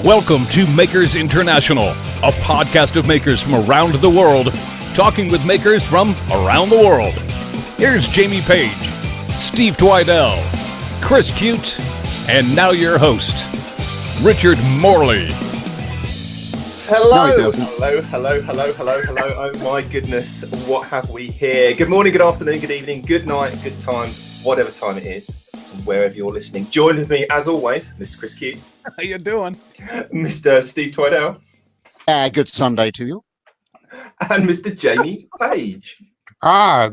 Welcome to Makers International, a podcast of makers from around the world, talking with makers from around the world. Here's Jamie Page, Steve Twidell, Chris Cute, and now your host, Richard Morley. Hello. Oh my goodness, what have we here? Good morning, good afternoon, good evening, good night, good time, whatever time it is, wherever you're listening. Join with me, as always, Mr. Chris Cute. How you doing? Mr. Steve Twidell. Good Sunday to you. And Mr. Jamie Page.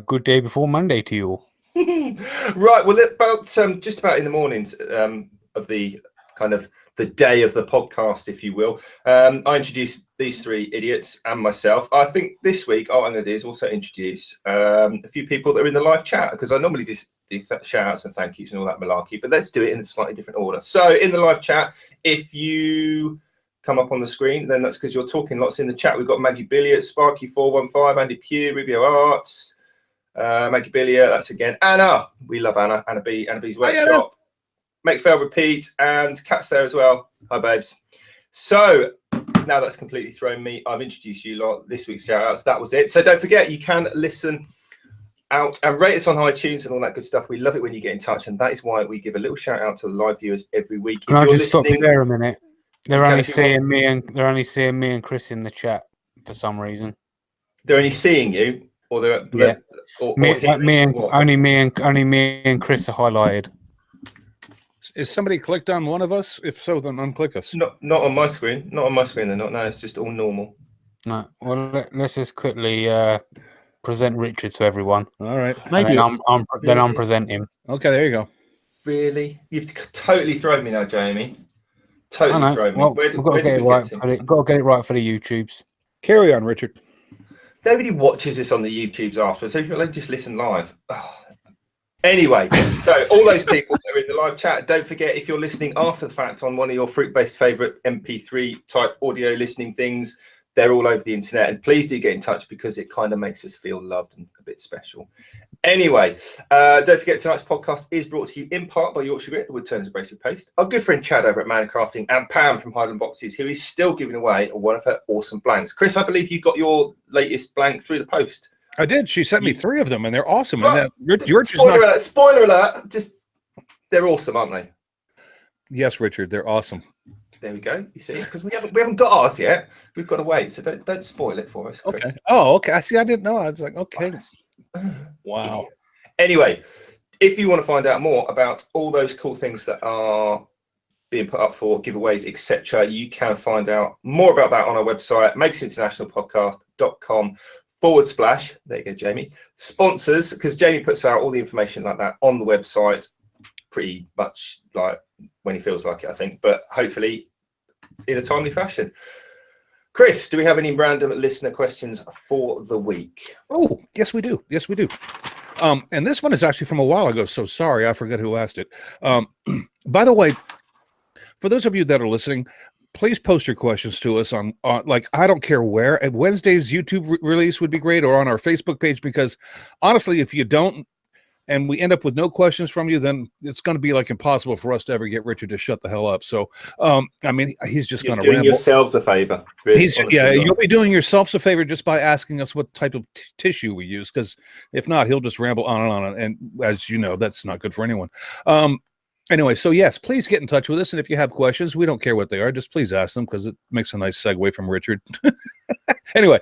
Good day before Monday to you. Right, well, about just about in the mornings of the kind of the day of the podcast, if you will, I introduced these three idiots and myself. I think this week all I'm going to do is also introduce a few people that are in the live chat, because I normally just do shout outs and thank yous and all that malarkey, but let's do it in a slightly different order. So in the live chat, if you come up on the screen, then that's because you're talking lots in the chat. We've got Maggie Billiard, Sparky415, Andy Pugh, Rubio Arts, Maggie Billiard, that's again Anna. We love Anna. Anna B's Workshop. Make Fail Repeat, and Cat's there as well. Hi, babes. So now that's completely thrown me. I've introduced you lot. This week's shout outs. That was it. So don't forget, you can listen out and rate us on iTunes and all that good stuff. We love it when you get in touch, and that is why we give a little shout out to the live viewers every week. Can I just stop you there a minute? They're only seeing me and Chris in the chat for some reason. They're only seeing you, or they're only me and Chris are highlighted. Is somebody clicked on one of us? If so, then unclick us. Not on my screen. Not on my screen. They're not. No, it's just all normal. No. Well, let's just quickly present Richard to everyone. All right. Maybe I'm present him. Okay, there you go. Really? You've totally thrown me now, Jamie. Totally thrown me. Well, we've got to get it right. Got to get it right for the YouTubes. Carry on, Richard. Nobody watches this on the YouTubes afterwards. So people just listen live. Oh. Anyway, so all those people that are in the live chat, don't forget, if you're listening after the fact on one of your fruit-based favourite MP3 type audio listening things, they're all over the internet. And please do get in touch, because it kind of makes us feel loved and a bit special. Anyway, don't forget, tonight's podcast is brought to you in part by Yorkshire Grit, the wood turns abrasive paste, our good friend Chad over at Man Crafting, and Pam from Highland Boxes, who is still giving away one of her awesome blanks. Chris, I believe you got your latest blank through the post. I did. She sent me 3 of them, and they're awesome. Right. And yours Spoiler alert! Just they're awesome, aren't they? Yes, Richard, they're awesome. There we go. You see, because we haven't got ours yet. We've got to wait. So don't spoil it for us, Chris. Okay. Oh, okay. I see. I didn't know. I was like, okay. Wow. Anyway, if you want to find out more about all those cool things that are being put up for giveaways, etc., you can find out more about that on our website, makersinternationalpodcast.com. /. There you go, Jamie. Sponsors, because Jamie puts out all the information like that on the website pretty much like when he feels like it, I think, but hopefully in a timely fashion. Chris, do we have any random listener questions for the week? Oh, yes, we do. Yes, we do. And this one is actually from a while ago, so sorry, I forgot who asked it. By the way, for those of you that are listening, please post your questions to us on like, I don't care where. At Wednesday's YouTube release would be great, or on our Facebook page, because honestly, if you don't, and we end up with no questions from you, then it's going to be like impossible for us to ever get Richard to shut the hell up. So, I mean, he's just going to ramble. Doing yourselves a favor. Really, you'll be doing yourselves a favor just by asking us what type of tissue we use, because if not, he'll just ramble on and on. And as you know, that's not good for anyone. Anyway, so yes, please get in touch with us. And if you have questions, we don't care what they are. Just please ask them, because it makes a nice segue from Richard. Anyway,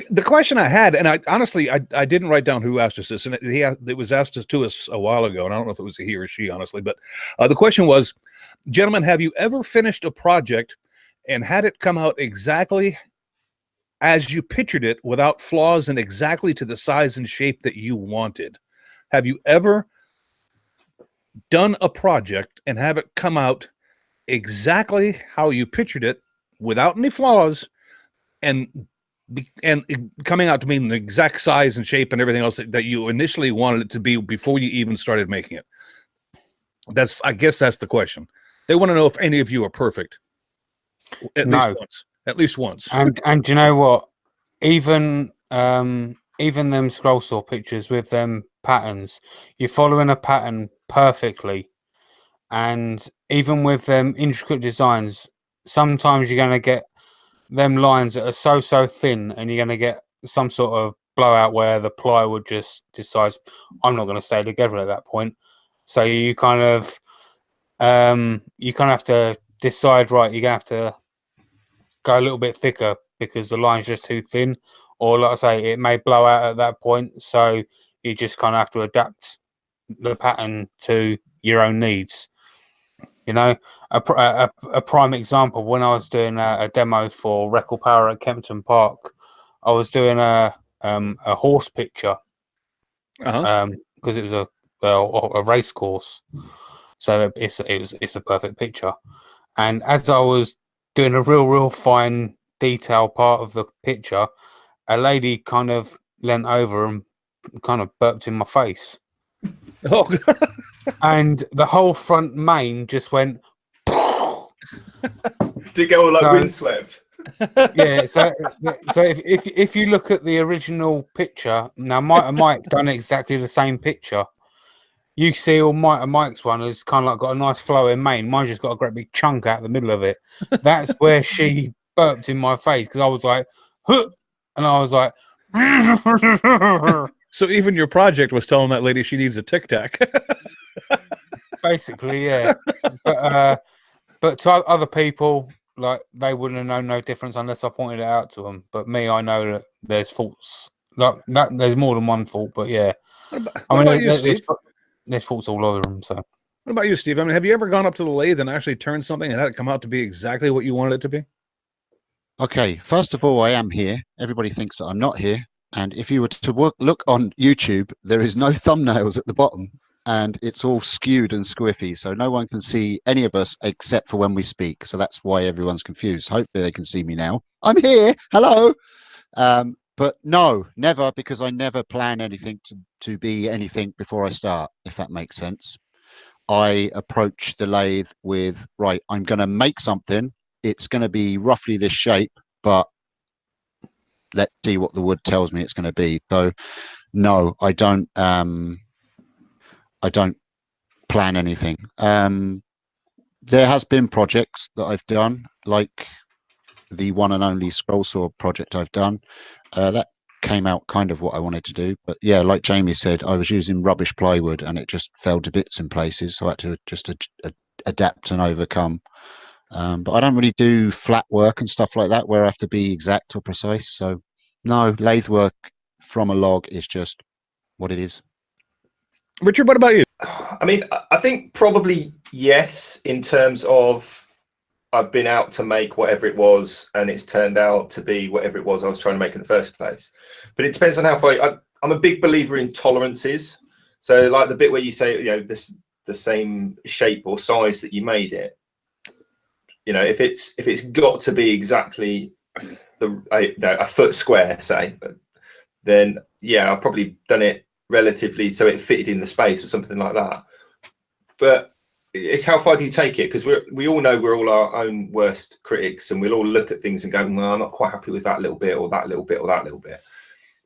the question I had, and I honestly didn't write down who asked us this, and it was asked to us a while ago, and I don't know if it was a he or she, honestly, but the question was, gentlemen, have you ever finished a project and had it come out exactly as you pictured it, without flaws, and exactly to the size and shape that you wanted? Have you ever done a project and have it come out exactly how you pictured it, without any flaws, and coming out to mean the exact size and shape and everything else that you initially wanted it to be before you even started making it? I guess that's the question. They want to know if any of you are perfect. At least once. And do you know what? Even even them scroll saw pictures with them patterns, you're following a pattern perfectly. And even with them intricate designs, sometimes you're going to get them lines that are so thin, and you're going to get some sort of blowout where the plywood just decides, I'm not going to stay together at that point. So you kind of have to decide, right, you're going to have to go a little bit thicker because the line's just too thin, or like I say, it may blow out at that point. So you just kind of have to adapt the pattern to your own needs. You know, a prime example, when I was doing a demo for Record Power at Kempton Park, I was doing a horse picture because it was a race course, so it's a perfect picture. And as I was doing a real fine detail part of the picture, a lady kind of leant over and kind of burped in my face. Oh, God. And the whole front main just went. Did go all like windswept. Yeah, so if you look at the original picture, now Mike done exactly the same picture. You see all Mike's one has kind of like got a nice flowing mane. Mine's just got a great big chunk out the middle of it. That's where she burped in my face because I was like, huh! And I was like, So even your project was telling that lady she needs a Tic Tac. basically, yeah. But to other people, like, they wouldn't have known no difference unless I pointed it out to them. But me, I know that there's faults. Like that, there's more than one fault. But yeah, What about you, Steve? There's faults all over them. So, what about you, Steve? I mean, have you ever gone up to the lathe and actually turned something and had it come out to be exactly what you wanted it to be? Okay, first of all, I am here. Everybody thinks that I'm not here. And if you were to look on YouTube, there is no thumbnails at the bottom, and it's all skewed and squiffy. So no one can see any of us except for when we speak. So that's why everyone's confused. Hopefully they can see me now. I'm here. Hello. But no, never, because I never plan anything to be anything before I start, if that makes sense. I approach the lathe with, right, I'm going to make something. It's going to be roughly this shape, but let's see what the wood tells me it's going to be. So no, I don't plan anything. There has been projects that I've done, like the one and only scroll saw project I've done. That came out kind of what I wanted to do. But yeah, like Jamie said, I was using rubbish plywood and it just fell to bits in places. So I had to just adapt and overcome. But I don't really do flat work and stuff like that where I have to be exact or precise. So no, lathe work from a log is just what it is. Richard, what about you? I mean, I think probably yes, in terms of I've been out to make whatever it was and it's turned out to be whatever it was I was trying to make in the first place. But it depends on how far. I'm a big believer in tolerances. So like the bit where you say, you know, the same shape or size that you made it, you know, if it's got to be exactly a foot square, say, then yeah, I've probably done it relatively so it fitted in the space or something like that. But it's how far do you take it? Because we all know we're all our own worst critics, and we'll all look at things and go, well, I'm not quite happy with that little bit or that little bit or that little bit.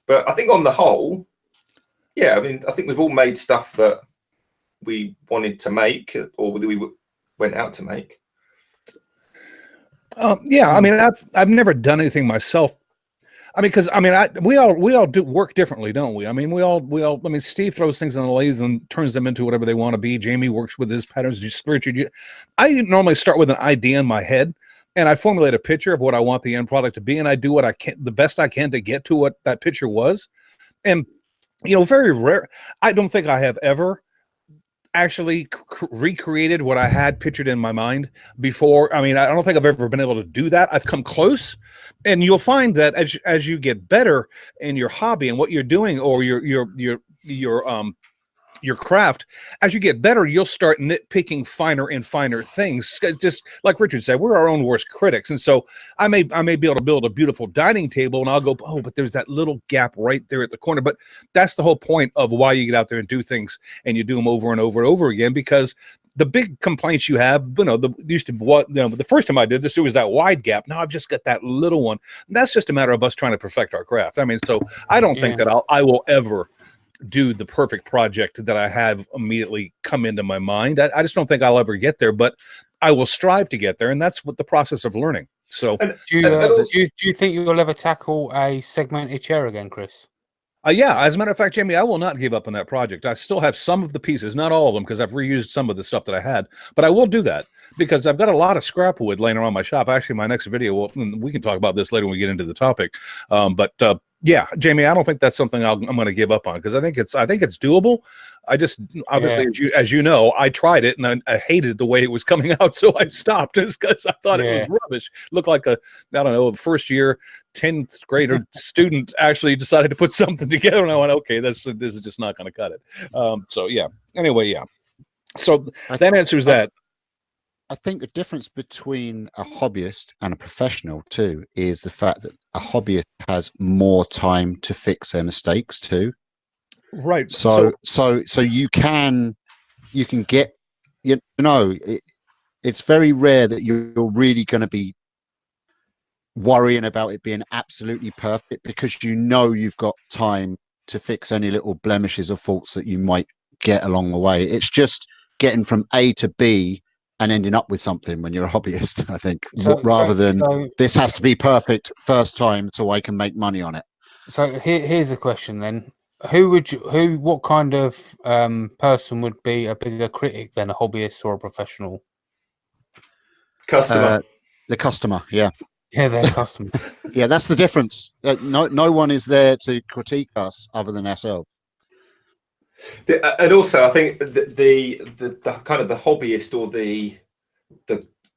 But I think on the whole, yeah, I mean, I think we've all made stuff that we wanted to make or we went out to make. Yeah, I mean, I've never done anything myself. I mean, because I mean, we all do work differently, don't we? I mean, we all. I mean, Steve throws things on the lathe and turns them into whatever they want to be. Jamie works with his patterns. Richard, I normally start with an idea in my head, and I formulate a picture of what I want the end product to be, and I do what I can, the best I can, to get to what that picture was. And you know, very rare. I don't think I have ever actually recreated what I had pictured in my mind before. I mean, I don't think I've ever been able to do that. I've come close, and you'll find that as you get better in your hobby and what you're doing, or your craft, as you get better, you'll start nitpicking finer and finer things. Just like Richard said, we're our own worst critics, and so I may be able to build a beautiful dining table, and I'll go, oh, but there's that little gap right there at the corner. But that's the whole point of why you get out there and do things, and you do them over and over and over again, because the big complaints you have, the first time I did this, it was that wide gap. Now I've just got that little one. And that's just a matter of us trying to perfect our craft. I mean, so I don't think that I will ever do the perfect project that I have immediately come into my mind. I just don't think I'll ever get there, but I will strive to get there. And that's what the process of learning. So do you think you'll ever tackle a segmented chair again, Chris? Yeah, as a matter of fact, Jamie, I will not give up on that project. I still have some of the pieces, not all of them, because I've reused some of the stuff that I had. But I will do that because I've got a lot of scrap wood laying around my shop. Actually, my next video, we can talk about this later when we get into the topic. Yeah, Jamie, I don't think that's something I'm going to give up on because I think it's doable. I just obviously, as you know, I tried it and I hated the way it was coming out, so I stopped because I thought it was rubbish. Looked like a first year 10th grader student actually decided to put something together, and I went, okay, this is just not going to cut it. So yeah. Anyway, yeah. So that answers that. I think the difference between a hobbyist and a professional too is the fact that a hobbyist has more time to fix their mistakes too. Right. So you can get, it's very rare that you're really going to be worrying about it being absolutely perfect because you've got time to fix any little blemishes or faults that you might get along the way. It's just getting from A to B and ending up with something when you're a hobbyist, I think, rather than this has to be perfect first time so I can make money on it. So here's a question then. What kind of person would be a bigger critic than a hobbyist or a professional? Customer. The customer, yeah. Yeah, their customer. Yeah, that's the difference. No one is there to critique us other than ourselves. And also, I think the kind of the hobbyist or the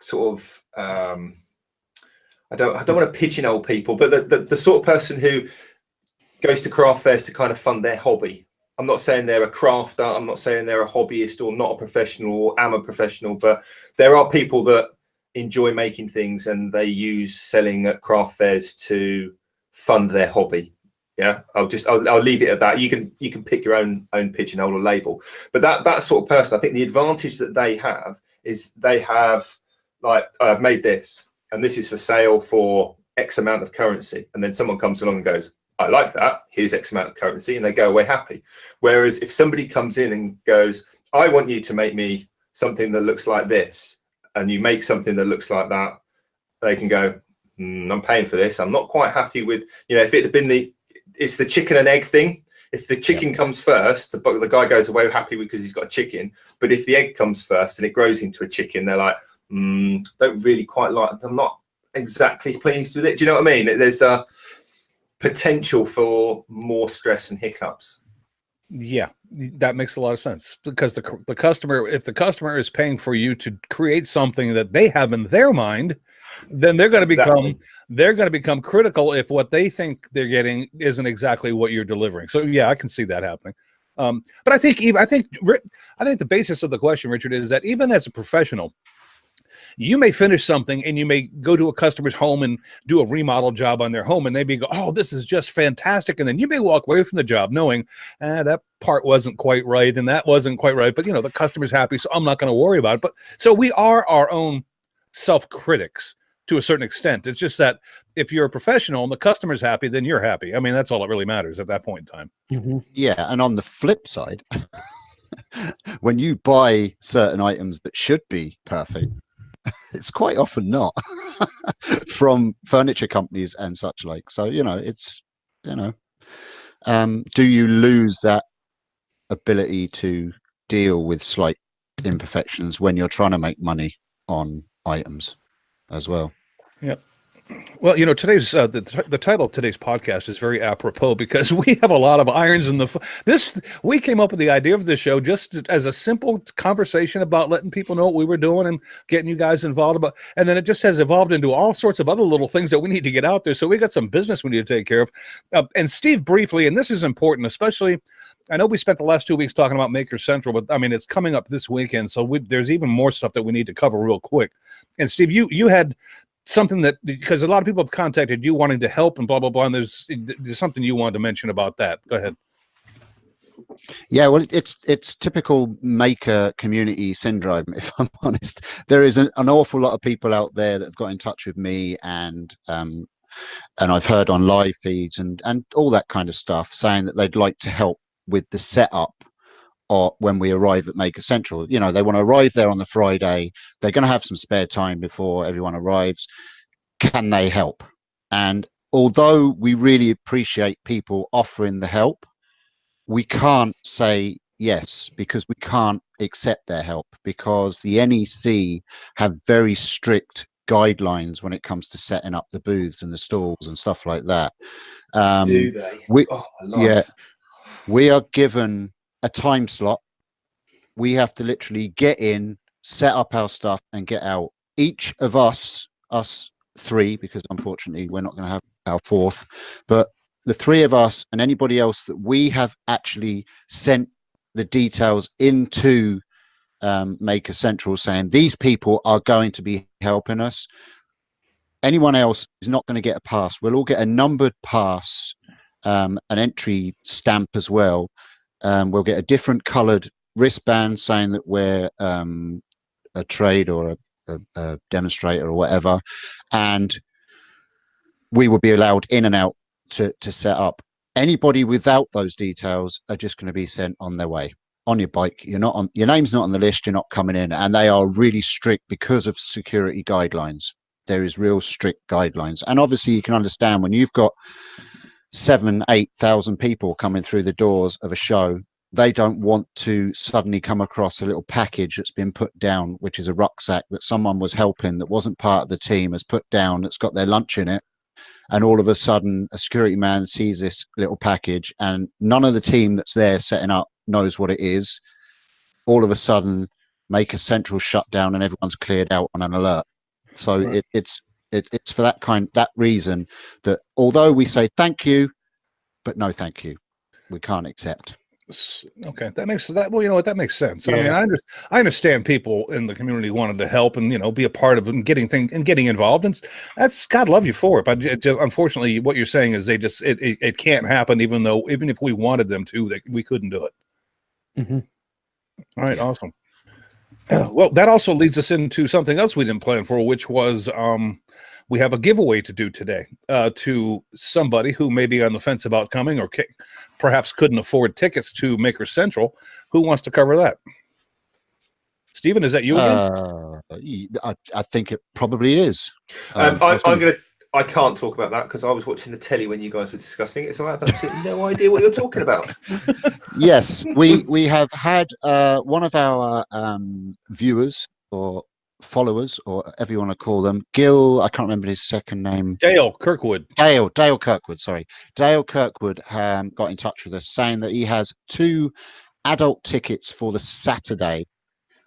sort of I don't want to pigeonhole people, but the sort of person who goes to craft fairs to kind of fund their hobby. I'm not saying they're a crafter. I'm not saying they're a hobbyist or not a professional or am a professional, but there are people that enjoy making things and they use selling at craft fairs to fund their hobby. Yeah, I'll leave it at that. You can pick your own pigeonhole or label, but that sort of person, I think the advantage that they have is they have like, I've made this and this is for sale for X amount of currency, and then someone comes along and goes, I like that, here's X amount of currency, and they go away happy. Whereas if somebody comes in and goes, I want you to make me something that looks like this, and you make something that looks like that, they can go, I'm paying for this. I'm not quite happy with, if it had been it's the chicken and egg thing. If the chicken comes first, the guy goes away happy because he's got a chicken. But if the egg comes first and it grows into a chicken, they're like, don't really quite like it. I'm not exactly pleased with it. Do you know what I mean? There's a potential for more stress and hiccups. Yeah, that makes a lot of sense because the customer, if the customer is paying for you to create something that they have in their mind, then they're going to become critical if what they think they're getting isn't exactly what you're delivering. So yeah, I can see that happening. But I think the basis of the question, Richard, is that even as a professional, you may finish something and you may go to a customer's home and do a remodel job on their home, and they may go, oh, this is just fantastic. And then you may walk away from the job knowing that part wasn't quite right and that wasn't quite right. But, the customer's happy, so I'm not going to worry about it. But so we are our own self-critics to a certain extent. It's just that if you're a professional and the customer's happy, then you're happy. I mean, that's all that really matters at that point in time. Mm-hmm. Yeah. And on the flip side, when you buy certain items that should be perfect, it's quite often not from furniture companies and such like. So, do you lose that ability to deal with slight imperfections when you're trying to make money on items as well? Yeah. Well, today's the title of today's podcast is very apropos because we have a lot of irons in the we came up with the idea of this show just as a simple conversation about letting people know what we were doing and getting you guys involved and then it just has evolved into all sorts of other little things that we need to get out there. So we got some business we need to take care of. And Steve, briefly, and this is important, especially, I know we spent the last 2 weeks talking about Maker Central, but I mean, it's coming up this weekend. So there's even more stuff that we need to cover real quick. And Steve, you had something that, because a lot of people have contacted you wanting to help and blah, blah, blah. And there's something you wanted to mention about that. Go ahead. Yeah, well, it's typical maker community syndrome. If I'm honest, there is an awful lot of people out there that have got in touch with me, and I've heard on live feeds and all that kind of stuff saying that they'd like to help with the setup or when we arrive at Maker Central. You know, they want to arrive there on the Friday. They're going to have some spare time before everyone arrives. Can they help? And although we really appreciate people offering the help, we can't say yes because we can't accept their help because the NEC have very strict guidelines when it comes to setting up the booths and the stalls and stuff like that. Do they? We Oh, my yeah, life. we are given a time slot. We have to literally get in, set up our stuff, and get out. Each of us three, because unfortunately we're not going to have our fourth, but the three of us and anybody else that we have actually sent the details into Maker Central saying these people are going to be helping us. Anyone else is not going to get a pass. We'll all get a numbered pass, an entry stamp as well. We'll get a different coloured wristband saying that we're a trade or a demonstrator or whatever, and we will be allowed in and out to set up. Anybody without those details are just going to be sent on their way on your bike. You're not on, your name's not on the list, you're not coming in, and they are really strict because of security guidelines. There is real strict guidelines, and obviously you can understand when you've got 7,000-8,000 people coming through the doors of a show, they don't want to suddenly come across a little package that's been put down, which is a rucksack that someone was helping that wasn't part of the team has put down, that's got their lunch in it, and all of a sudden a security man sees this little package and none of the team that's there setting up knows what it is. All of a sudden Maker Central shut down and everyone's cleared out on an alert. So right. It's for that reason that although we say thank you, but no thank you, we can't accept. Okay, that makes well, you know what, that makes sense. Yeah. I mean, I understand people in the community wanted to help and, you know, be a part of and getting involved, and that's, God love you for it. But it just, unfortunately, what you're saying is it can't happen, even if we wanted them to, we couldn't do it. Mm-hmm. All right, awesome. Well, that also leads us into something else we didn't plan for, which was we have a giveaway to do today to somebody who may be on the fence about coming or perhaps couldn't afford tickets to Maker Central. Who wants to cover that? Stephen, is that you again? I think it probably is. I can't talk about that because I was watching the telly when you guys were discussing it, so I have absolutely no idea what you're talking about. Yes, we have had one of our viewers or followers, or whatever you want to call them, Gil, I can't remember his second name. Dale Kirkwood. Dale Kirkwood, sorry. Dale Kirkwood got in touch with us saying that he has 2 adult tickets for the Saturday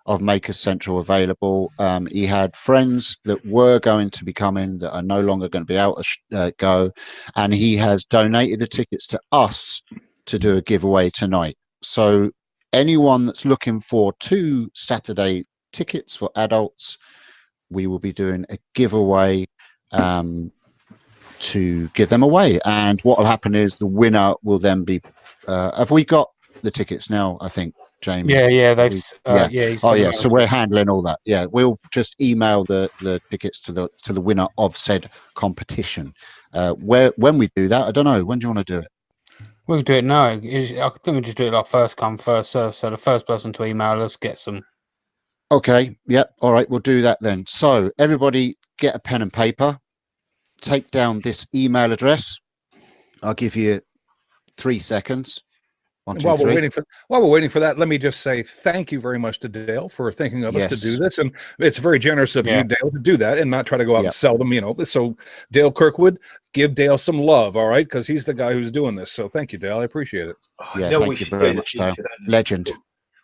of Maker Central available. He had friends that were going to be coming that are no longer going to be able to go, and he has donated the tickets to us to do a giveaway tonight. So anyone that's looking for 2 Saturday tickets for adults, we will be doing a giveaway to give them away, and what will happen is the winner will then be have we got the tickets now? I think Jamie. So we're handling all that. Yeah, we'll just email the tickets to the winner of said competition. When we do that, I don't know, when do you want to do it? We'll do it now. I think we'll just do it like first come first serve, so the first person to email us gets them. Okay, yep, all right, we'll do that then. So everybody get a pen and paper, take down this email address. I'll give you 3 seconds. 1, 2, 3. While we're waiting for that, let me just say thank you very much to Dale for thinking of us to do this, and it's very generous of you, Dale, to do that and not try to go out and sell them. You know, so Dale Kirkwood, give Dale some love, all right, because he's the guy who's doing this. So thank you, Dale. I appreciate it. Yeah, thank you very much, Dale. Legend.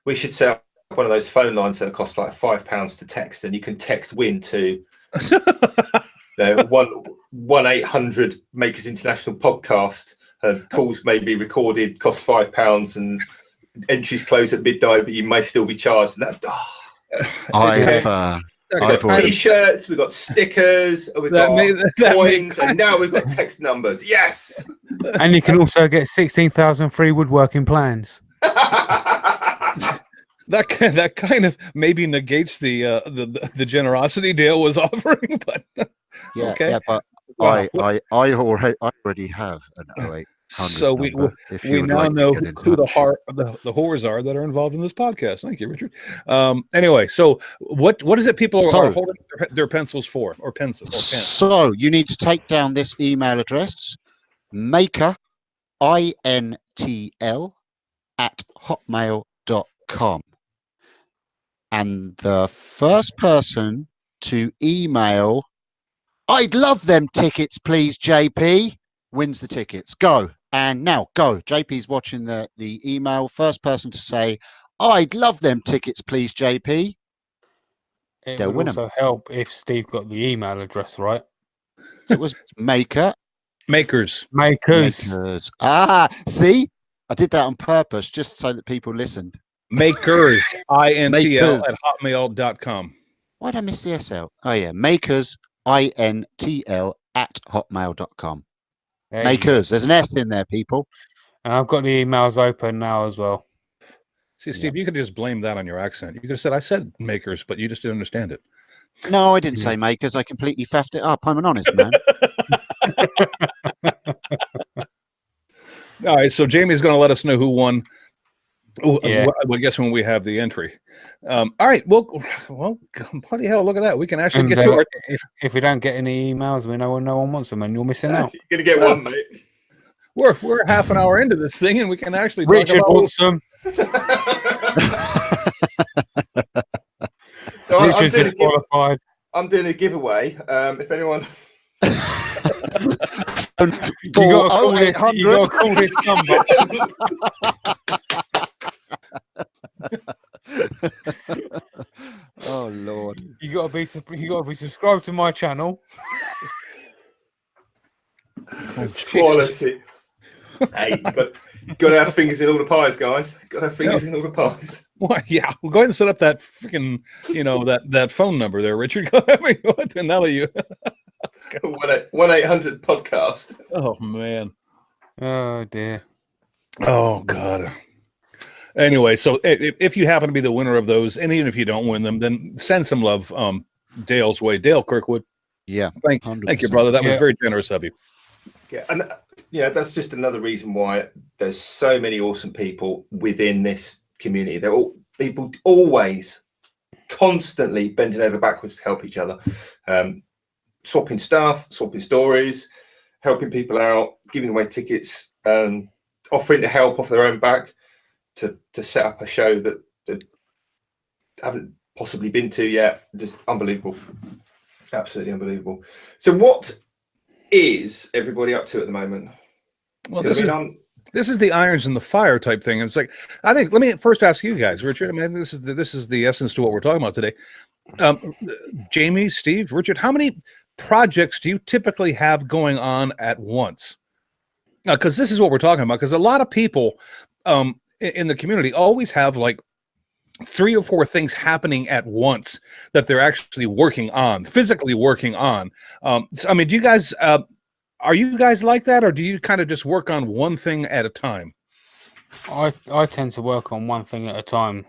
We should set up one of those phone lines that cost like £5 to text, and you can text win to 1-800 Makers International Podcast. Calls may be recorded, cost £5, and entries close at midnight, but you may still be charged. I've T-shirts, we've got stickers, we've got coins, and now we've got text numbers. Yes, and you can also get 16,000 free woodworking plans. That kind of maybe negates the generosity Dale was offering, but Yeah, okay. yeah, but Wow. I already have an 0800 So number. If we you would now like know to get in who the touch. whores are that are involved in this podcast. Thank you, Richard. Anyway, so what is it people are So, holding their pencils for, or pencils or pens? so you need to take down this email address, maker, INTL, @hotmail.com. And the first person to email, I'd love them tickets, please, JP, wins the tickets. Go. And now go. JP's watching the email. First person to say, I'd love them tickets, please, JP. It They'll would win 'em. also help if Steve got the email address right. It was maker. Makers. Makers. Ah, see? I did that on purpose just so that people listened. Makers. INTL Makers. at hotmail.com. Why did I miss the SL? Oh, yeah. Makers, INTL @hotmail.com. There you Makers. There's an S in there, people. go. And I've got the emails open now as well. See, Steve, you could just blame that on your accent. You could have said, I said makers, but you just didn't understand it. No, I didn't say makers. I completely faffed it up. I'm an honest man. All right, so Jamie's going to let us know who won. Yeah. I guess when we have the entry. All right, well, bloody hell, look at that. We can actually And get to our... if we don't get any emails, we know no one wants them, and you're missing out. You're gonna get one, mate. We're half an hour into this thing, and we can actually talk Richard about... wants them. So Richard's disqualified. I'm doing a giveaway. If anyone... You gotta call this number. Oh Lord! You gotta be subscribed to my channel. Quality. Hey, but gotta have fingers in all the pies, guys. Gotta have fingers in all the pies. Well, yeah, we'll go ahead and set up that freaking, that phone number there, Richard. I mean, what the hell are you? 1-800 podcast. Oh man. Oh dear. Oh God. Anyway, so if you happen to be the winner of those, and even if you don't win them, then send some love Dale's way. Dale Kirkwood. Yeah. Thank you, brother. That was very generous of you. Yeah, and that's just another reason why there's so many awesome people within this community. They're all people always constantly bending over backwards to help each other, swapping stuff, swapping stories, helping people out, giving away tickets, offering to help off their own back to set up a show that they haven't possibly been to yet. Just unbelievable. Absolutely unbelievable. So what is everybody up to at the moment? Well, this is the irons in the fire type thing. It's like, I think, let me first ask you guys, Richard. I mean, this is the essence to what we're talking about today. Jamie, Steve, Richard, how many projects do you typically have going on at once? Because this is what we're talking about. Because a lot of people in the community always have like 3 or 4 things happening at once that they're actually working on, physically working on. So, I mean, do you guys, are you guys like that, or do you kind of just work on one thing at a time? I tend to work on one thing at a time.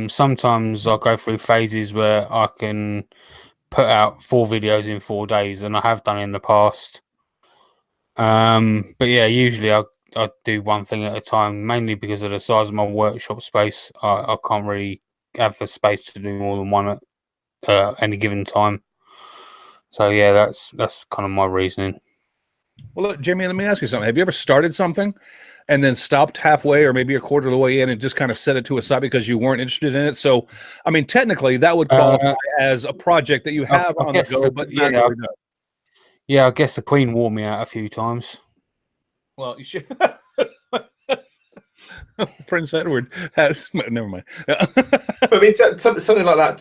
Sometimes I go through phases where I can put out 4 videos in 4 days, and I have done in the past. But yeah, usually I do one thing at a time, mainly because of the size of my workshop space. I can't really have the space to do more than one at any given time. So yeah, that's kind of my reasoning. Well, look, Jamie, let me ask you something. Have you ever started something and then stopped halfway or maybe a quarter of the way in and just kind of set it to a side because you weren't interested in it? So, I mean, technically that would qualify as a project that you have on the go, but not really done. Yeah, I guess the Queen wore me out a few times. Well, you should. Prince Edward has. Never mind. I mean, something like that.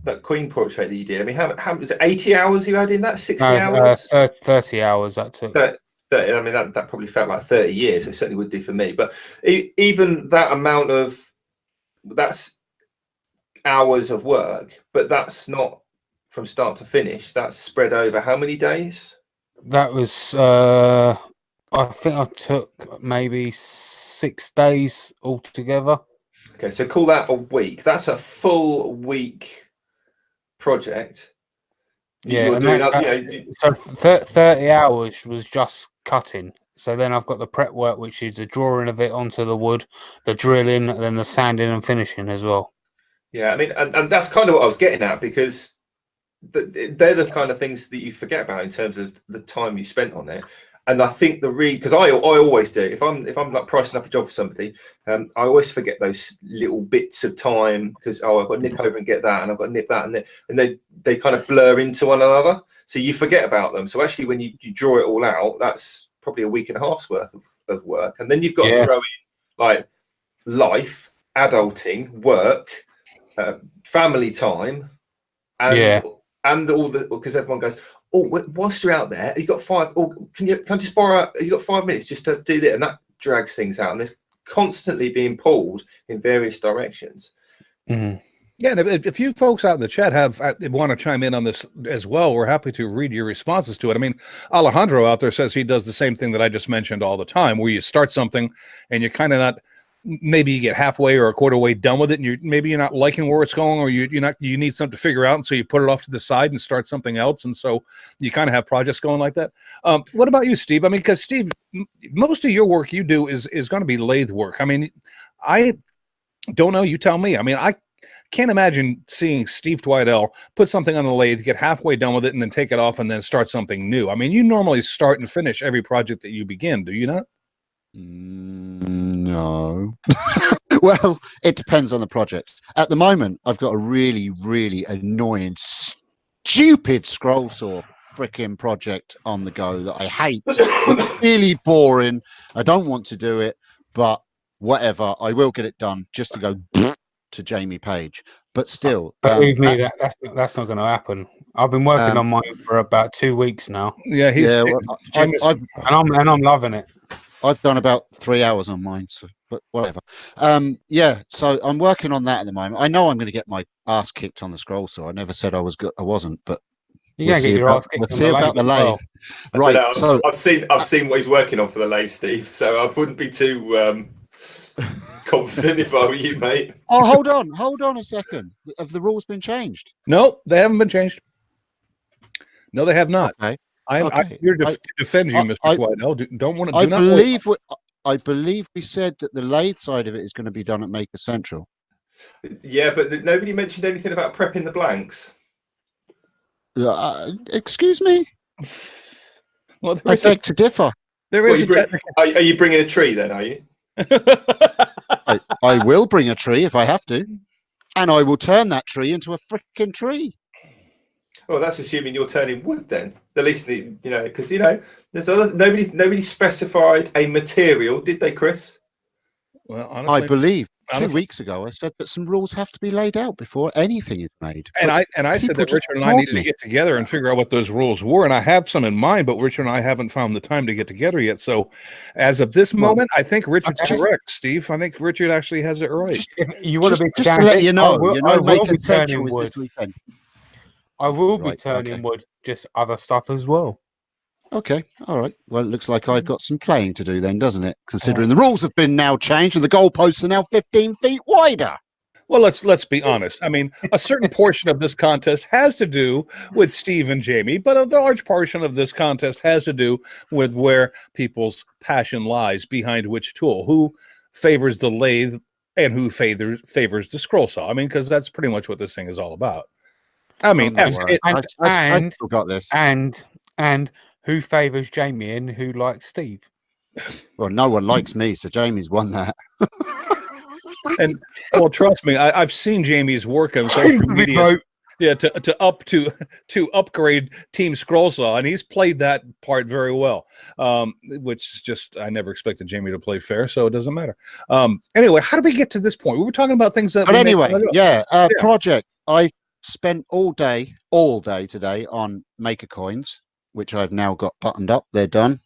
That Queen portrait that you did. I mean, how was it? 80 hours you had in that? 60 hours? 30 hours. That took. 30, I mean, that probably felt like 30 years. It certainly would do for me. But even that amount of that's hours of work, but that's not from start to finish. That's spread over how many days? That was I think I took maybe 6 days altogether. Okay, so call that a week. That's a full week project. Yeah, You're and doing, so 30 hours was just cutting. So then I've got the prep work, which is the drawing of it onto the wood, the drilling, and then the sanding and finishing as well. Yeah, I mean, and that's kind of what I was getting at, because they're the kind of things that you forget about in terms of the time you spent on it. And I think because I always do, if I'm like pricing up a job for somebody, I always forget those little bits of time, because I've got to nip over and get that, and I've got to nip that, and they kind of blur into one another, so you forget about them. So actually, when you draw it all out, that's probably a week and a half's worth of work, and then you've got to throw in like life, adulting, work, family time, and all the, because everyone goes, oh, whilst you're out there, you got 5. Oh, can I just borrow? You got 5 minutes just to do that, and that drags things out, and there's constantly being pulled in various directions. Mm-hmm. Yeah, and if you folks out in the chat want to chime in on this as well, we're happy to read your responses to it. I mean, Alejandro out there says he does the same thing that I just mentioned all the time, where you start something and you're kind of not, maybe you get halfway or a quarter way done with it, and you're not liking where it's going, or you need something to figure out, and so you put it off to the side and start something else, and so you kind of have projects going like that. What about you, Steve? I mean, because Steve, most of your work you do is going to be lathe work. I mean, I don't know. You tell me. I mean, I can't imagine seeing Steve Twidell put something on the lathe, get halfway done with it, and then take it off and then start something new. I mean, you normally start and finish every project that you begin, do you not? No. Well, it depends on the project. At the moment, I've got a really, really annoying, stupid scroll saw freaking project on the go that I hate. It's really boring. I don't want to do it, but whatever. I will get it done just to go to Jamie Page. But still, believe me, that's not going to happen. I've been working on mine for about 2 weeks now. Yeah, and I'm loving it. I've done about 3 hours on mine, so, but whatever. Yeah, so I'm working on that at the moment. I know I'm going to get my ass kicked on the scroll saw. I never said I was good. I wasn't, but we'll see about the lathe. Right. So I've seen what he's working on for the lathe, Steve. So I wouldn't be too confident if I were you, mate. Oh, hold on a second. Have the rules been changed? No, they haven't been changed. No, they have not. Okay. I'm here to defend you, Mr. Twidell. I believe we said that the lathe side of it is going to be done at Maker Central. Yeah, but nobody mentioned anything about prepping the blanks. Excuse me? Well, I beg to differ. There is are you bringing a tree then, are you? I will bring a tree if I have to. And I will turn that tree into a freaking tree. Well, that's assuming you're turning wood then. At least, because, there's nobody specified a material, did they, Chris? Well, honestly, I believe 2 weeks ago I said that some rules have to be laid out before anything is made. And I said that Richard and I needed to get together and figure out what those rules were, and I have some in mind, but Richard and I haven't found the time to get together yet. So, as of this moment, I think Richard's correct, Steve. I think Richard actually has it right. Just to let you know, Maker Central is this weekend. I will be turning wood, just other stuff as well. Okay, all right. Well, it looks like I've got some playing to do then, doesn't it? Considering the rules have been now changed and the goalposts are now 15 feet wider. Well, let's be honest. I mean, a certain portion of this contest has to do with Steve and Jamie, but a large portion of this contest has to do with where people's passion lies behind which tool, who favors the lathe and who favors the scroll saw. I mean, because that's pretty much what this thing is all about. I mean, I still got this. And who favors Jamie and who likes Steve? Well, no one likes me, so Jamie's won that. And well, trust me, I've seen Jamie's work on social media. Yeah, to upgrade Team Scroll Saw, and he's played that part very well. Which just I never expected Jamie to play fair, so it doesn't matter. Anyway, how did we get to this point? We were talking about things that. But anyway, project. I spent all day today on Maker coins, which I've now got buttoned up. They're done.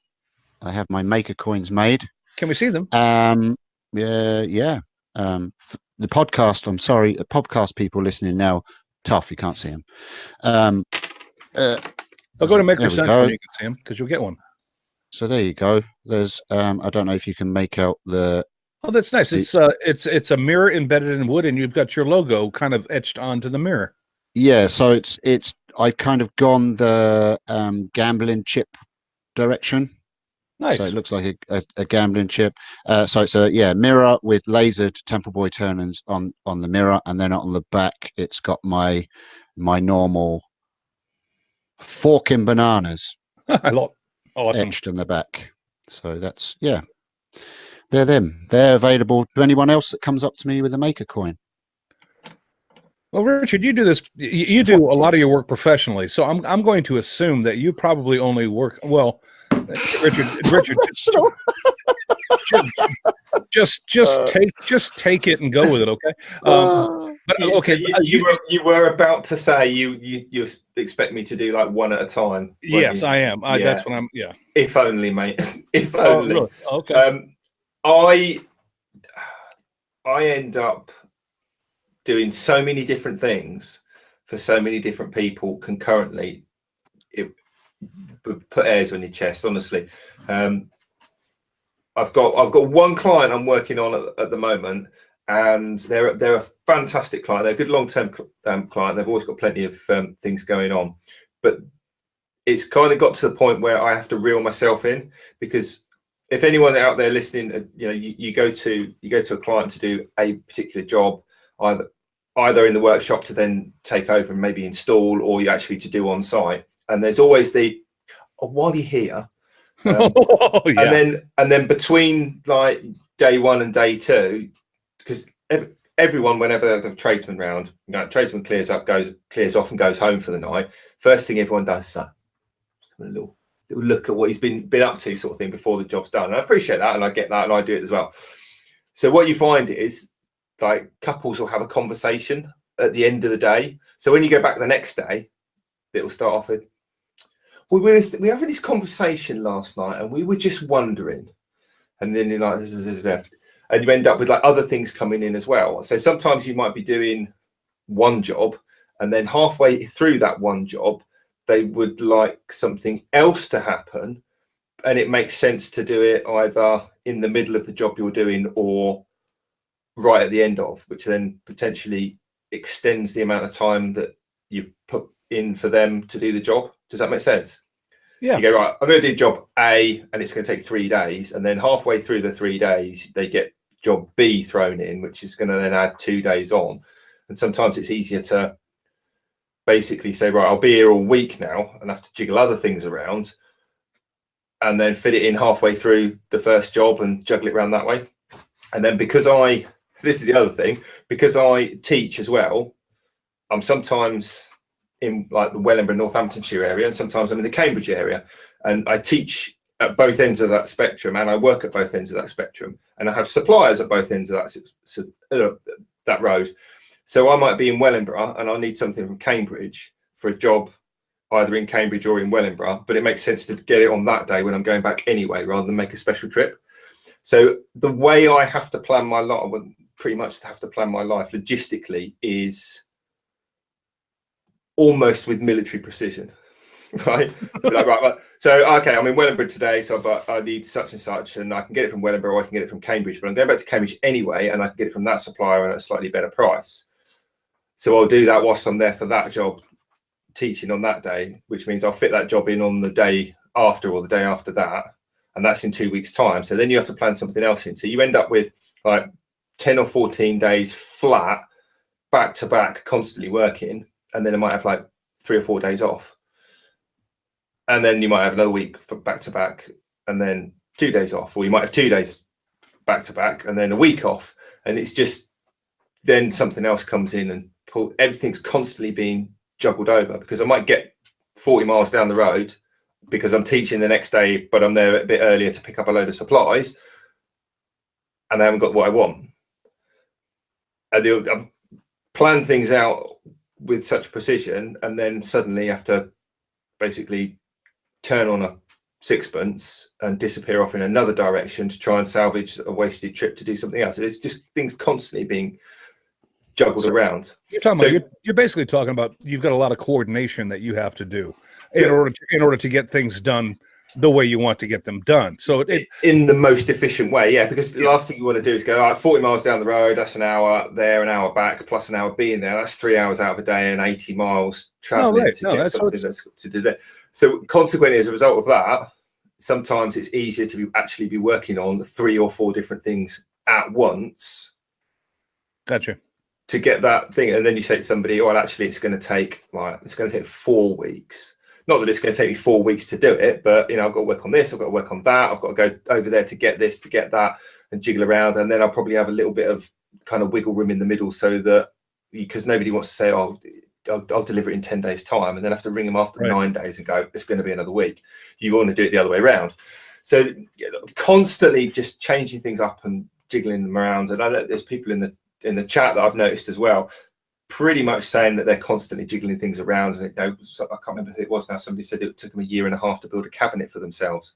I have my Maker coins made. Can we see them? Yeah. The podcast. I'm sorry, the podcast people listening now. Tough. You can't see them. I'll go to Maker Central and you can see them because you'll get one. So there you go. There's I don't know if you can make out the. Oh, that's nice. It's a mirror embedded in wood, and you've got your logo kind of etched onto the mirror. Yeah, so it's I've kind of gone the gambling chip direction. Nice. So it looks like a gambling chip. So it's a mirror with lasered Temple Boy turn-ins on the mirror, and then on the back it's got my normal forking bananas I love. Awesome. etched in the back. So that's they're them. They're available to anyone else that comes up to me with a maker coin. Well, Richard, you do this. You do a lot of your work professionally, so I'm going to assume that you probably only work well. Richard, just take it and go with it, okay? But okay, so you were about to say you expect me to do like one at a time. Yes, you? I am. That's what I'm. Yeah. If only, mate. If only. Really? Okay. I end up doing so many different things for so many different people concurrently. It put hairs on your chest, honestly. I've got one client I'm working on at the moment, and they're a fantastic client. They're a good long-term client. They've always got plenty of things going on, but it's kind of got to the point where I have to reel myself in, because if anyone out there listening, you go to a client to do a particular job, either in the workshop to then take over and maybe install, or you actually to do on site, and there's always while you're here. And then between like day one and day two, because everyone, whenever the tradesman round, tradesman clears off and goes home for the night, first thing everyone does is a little look at what he's been up to, sort of thing, before the job's done. And I appreciate that, and I get that, and I do it as well. So what you find is, like, couples will have a conversation at the end of the day. So when you go back the next day, it will start off with, we were having this conversation last night, and we were just wondering. And then you're like, and you end up with like other things coming in as well. So sometimes you might be doing one job, and then halfway through that one job, they would like something else to happen, and it makes sense to do it either in the middle of the job you're doing or right at the end of, which then potentially extends the amount of time that you've put in for them to do the job. Does that make sense? Yeah. You go, right, I'm going to do job A, and it's going to take 3 days, and then halfway through the 3 days, they get job B thrown in, which is going to then add 2 days on. And sometimes it's easier to basically say, right, I'll be here all week now and have to jiggle other things around, and then fit it in halfway through the first job and juggle it around that way. And then because this is the other thing, because I teach as well, I'm sometimes in like the Wellingborough, Northamptonshire area, and sometimes I'm in the Cambridge area, and I teach at both ends of that spectrum, and I work at both ends of that spectrum, and I have suppliers at both ends of that road. So I might be in Wellingborough, and I need something from Cambridge for a job either in Cambridge or in Wellingborough, but it makes sense to get it on that day when I'm going back anyway, rather than make a special trip. So the way I have to plan my life, I would pretty much have to plan my life logistically, is almost with military precision, right? right. So, okay, I'm in Wellingborough today, so I need such and such, and I can get it from Wellingborough, or I can get it from Cambridge, but I'm going back to Cambridge anyway, and I can get it from that supplier at a slightly better price. So I'll do that whilst I'm there for that job, teaching on that day, which means I'll fit that job in on the day after or the day after that, and that's in 2 weeks' time. So then you have to plan something else in. So you end up with like 10 or 14 days flat, back to back, constantly working, and then I might have like 3 or 4 days off. And then you might have another week back to back, and then 2 days off, or you might have 2 days back to back, and then a week off. And it's just, then something else comes in and everything's constantly being juggled over, because I might get 40 miles down the road because I'm teaching the next day, but I'm there a bit earlier to pick up a load of supplies, and I haven't got what I want. And I plan things out with such precision, and then suddenly you have to basically turn on a sixpence and disappear off in another direction to try and salvage a wasted trip to do something else. It's just things constantly being juggled around. You're basically talking about, you've got a lot of coordination that you have to do in order to get things done the way you want to get them done. So in the most efficient way, yeah. Because the last thing you want to do is go, all right, 40 miles down the road, that's an hour there, an hour back, plus an hour being there. That's 3 hours out of a day and 80 miles traveling to get something that's to do that. So consequently, as a result of that, sometimes it's easier to actually be working on 3 or 4 different things at once. Gotcha. To get that thing, and then you say to somebody, "Oh, well, actually, it's going to take 4 weeks." Not that it's going to take me 4 weeks to do it, but I've got to work on this, I've got to work on that, I've got to go over there to get this, to get that, and jiggle around, and then I'll probably have a little bit of kind of wiggle room in the middle, so that because nobody wants to say, "Oh, I'll deliver it in 10 days' time," and then have to ring them after 9 days and go, "It's going to be another week." You want to do it the other way around. So constantly just changing things up and jiggling them around. And I know there's people in the chat that I've noticed as well, pretty much saying that they're constantly jiggling things around. And I can't remember who it was now. Somebody said it took them 1.5 years to build a cabinet for themselves.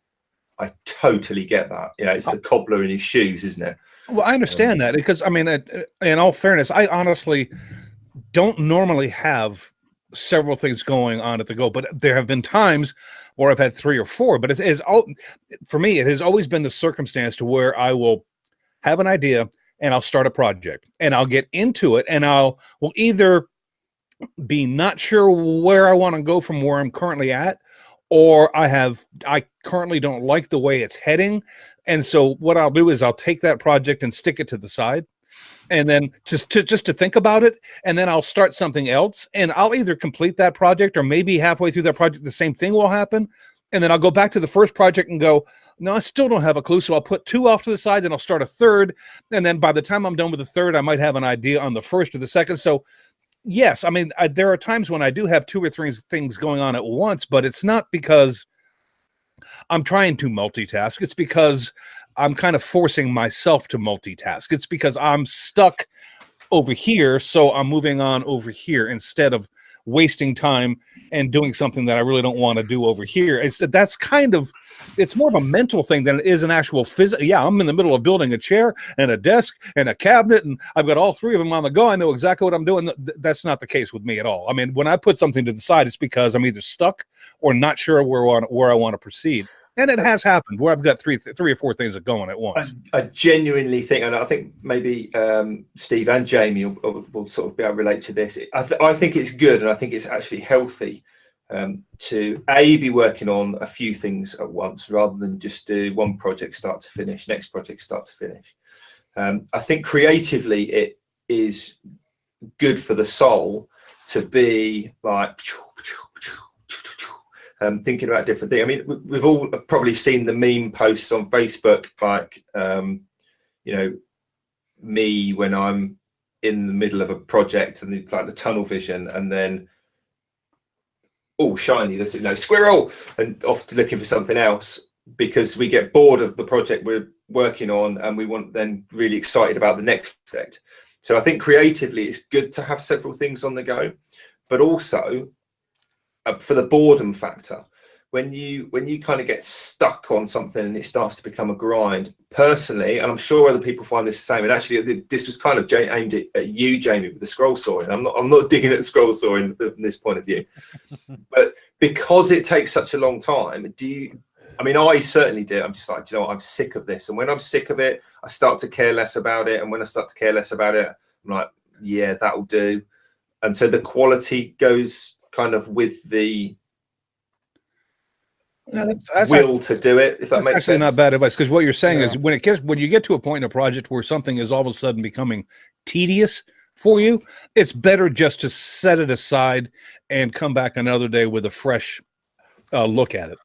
I totally get that. It's the cobbler in his shoes, isn't it? Well, I understand that, because I mean, in all fairness, I honestly don't normally have several things going on at the go, but there have been times where I've had 3 or 4. But for me, it has always been the circumstance to where I will have an idea and I'll start a project and I'll get into it, and will either be not sure where I want to go from where I'm currently at, or I currently don't like the way it's heading. And so what I'll do is I'll take that project and stick it to the side, and then just to think about it, and then I'll start something else, and I'll either complete that project, or maybe halfway through that project the same thing will happen, and then I'll go back to the first project and go, no, I still don't have a clue. So I'll put 2 off to the side, then I'll start a third. And then by the time I'm done with the third, I might have an idea on the first or the second. So yes, I mean, there are times when I do have 2 or 3 things going on at once, but it's not because I'm trying to multitask. It's because I'm kind of forcing myself to multitask. It's because I'm stuck over here, so I'm moving on over here instead of wasting time and doing something that I really don't want to do over here. It's more of a mental thing than it is an actual physical. Yeah, I'm in the middle of building a chair and a desk and a cabinet, and I've got all 3 of them on the go. I know exactly what I'm doing. That's not the case with me at all. I mean, when I put something to the side, it's because I'm either stuck or not sure where I want to proceed. And it has happened where I've got 3 or 4 things going at once. I genuinely think, and I think maybe Steve and Jamie will sort of be able to relate to this. I think it's good, and I think it's actually healthy to be working on a few things at once, rather than just do one project start to finish, next project start to finish. I think creatively it is good for the soul to be like thinking about different things. I mean, we've all probably seen the meme posts on Facebook, like, me when I'm in the middle of a project and like the tunnel vision, and then, oh, shiny, there's squirrel, and off to looking for something else because we get bored of the project we're working on and we want then really excited about the next project. So I think creatively it's good to have several things on the go, but also for the boredom factor, when you kind of get stuck on something and it starts to become a grind, personally, and I'm sure other people find this the same, and actually this was kind of aimed at you, Jamie, with the scroll sawing. I'm not digging at scroll sawing from this point of view, but because it takes such a long time, I certainly do. I'm just like, I'm sick of this. And when I'm sick of it, I start to care less about it. And when I start to care less about it, I'm like, yeah, that'll do. And so the quality goes kind of with the will to do it, if that makes sense. That's actually not bad advice, because what you're saying is when you get to a point in a project where something is all of a sudden becoming tedious for you, it's better just to set it aside and come back another day with a fresh look at it.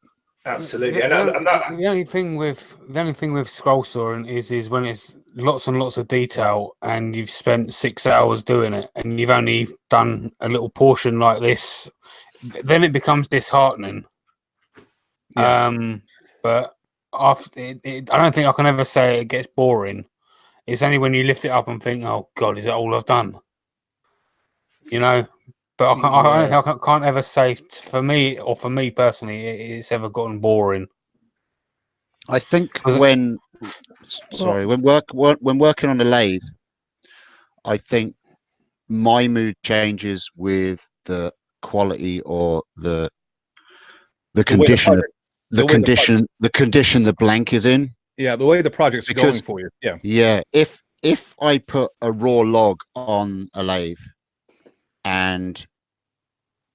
Absolutely. The only thing with scroll sawing is when it's lots and lots of detail and you've spent 6 hours doing it and you've only done a little portion like this, then it becomes disheartening. Yeah. But after I don't think I can ever say it gets boring. It's only when you lift it up and think, oh God, is that all I've done? But I can't ever say for me personally it's ever gotten boring. I think when working on a lathe, I think my mood changes with the quality or the condition the condition the blank is in. Yeah, the way the project's going for you. Yeah. Yeah. If I put a raw log on a lathe, and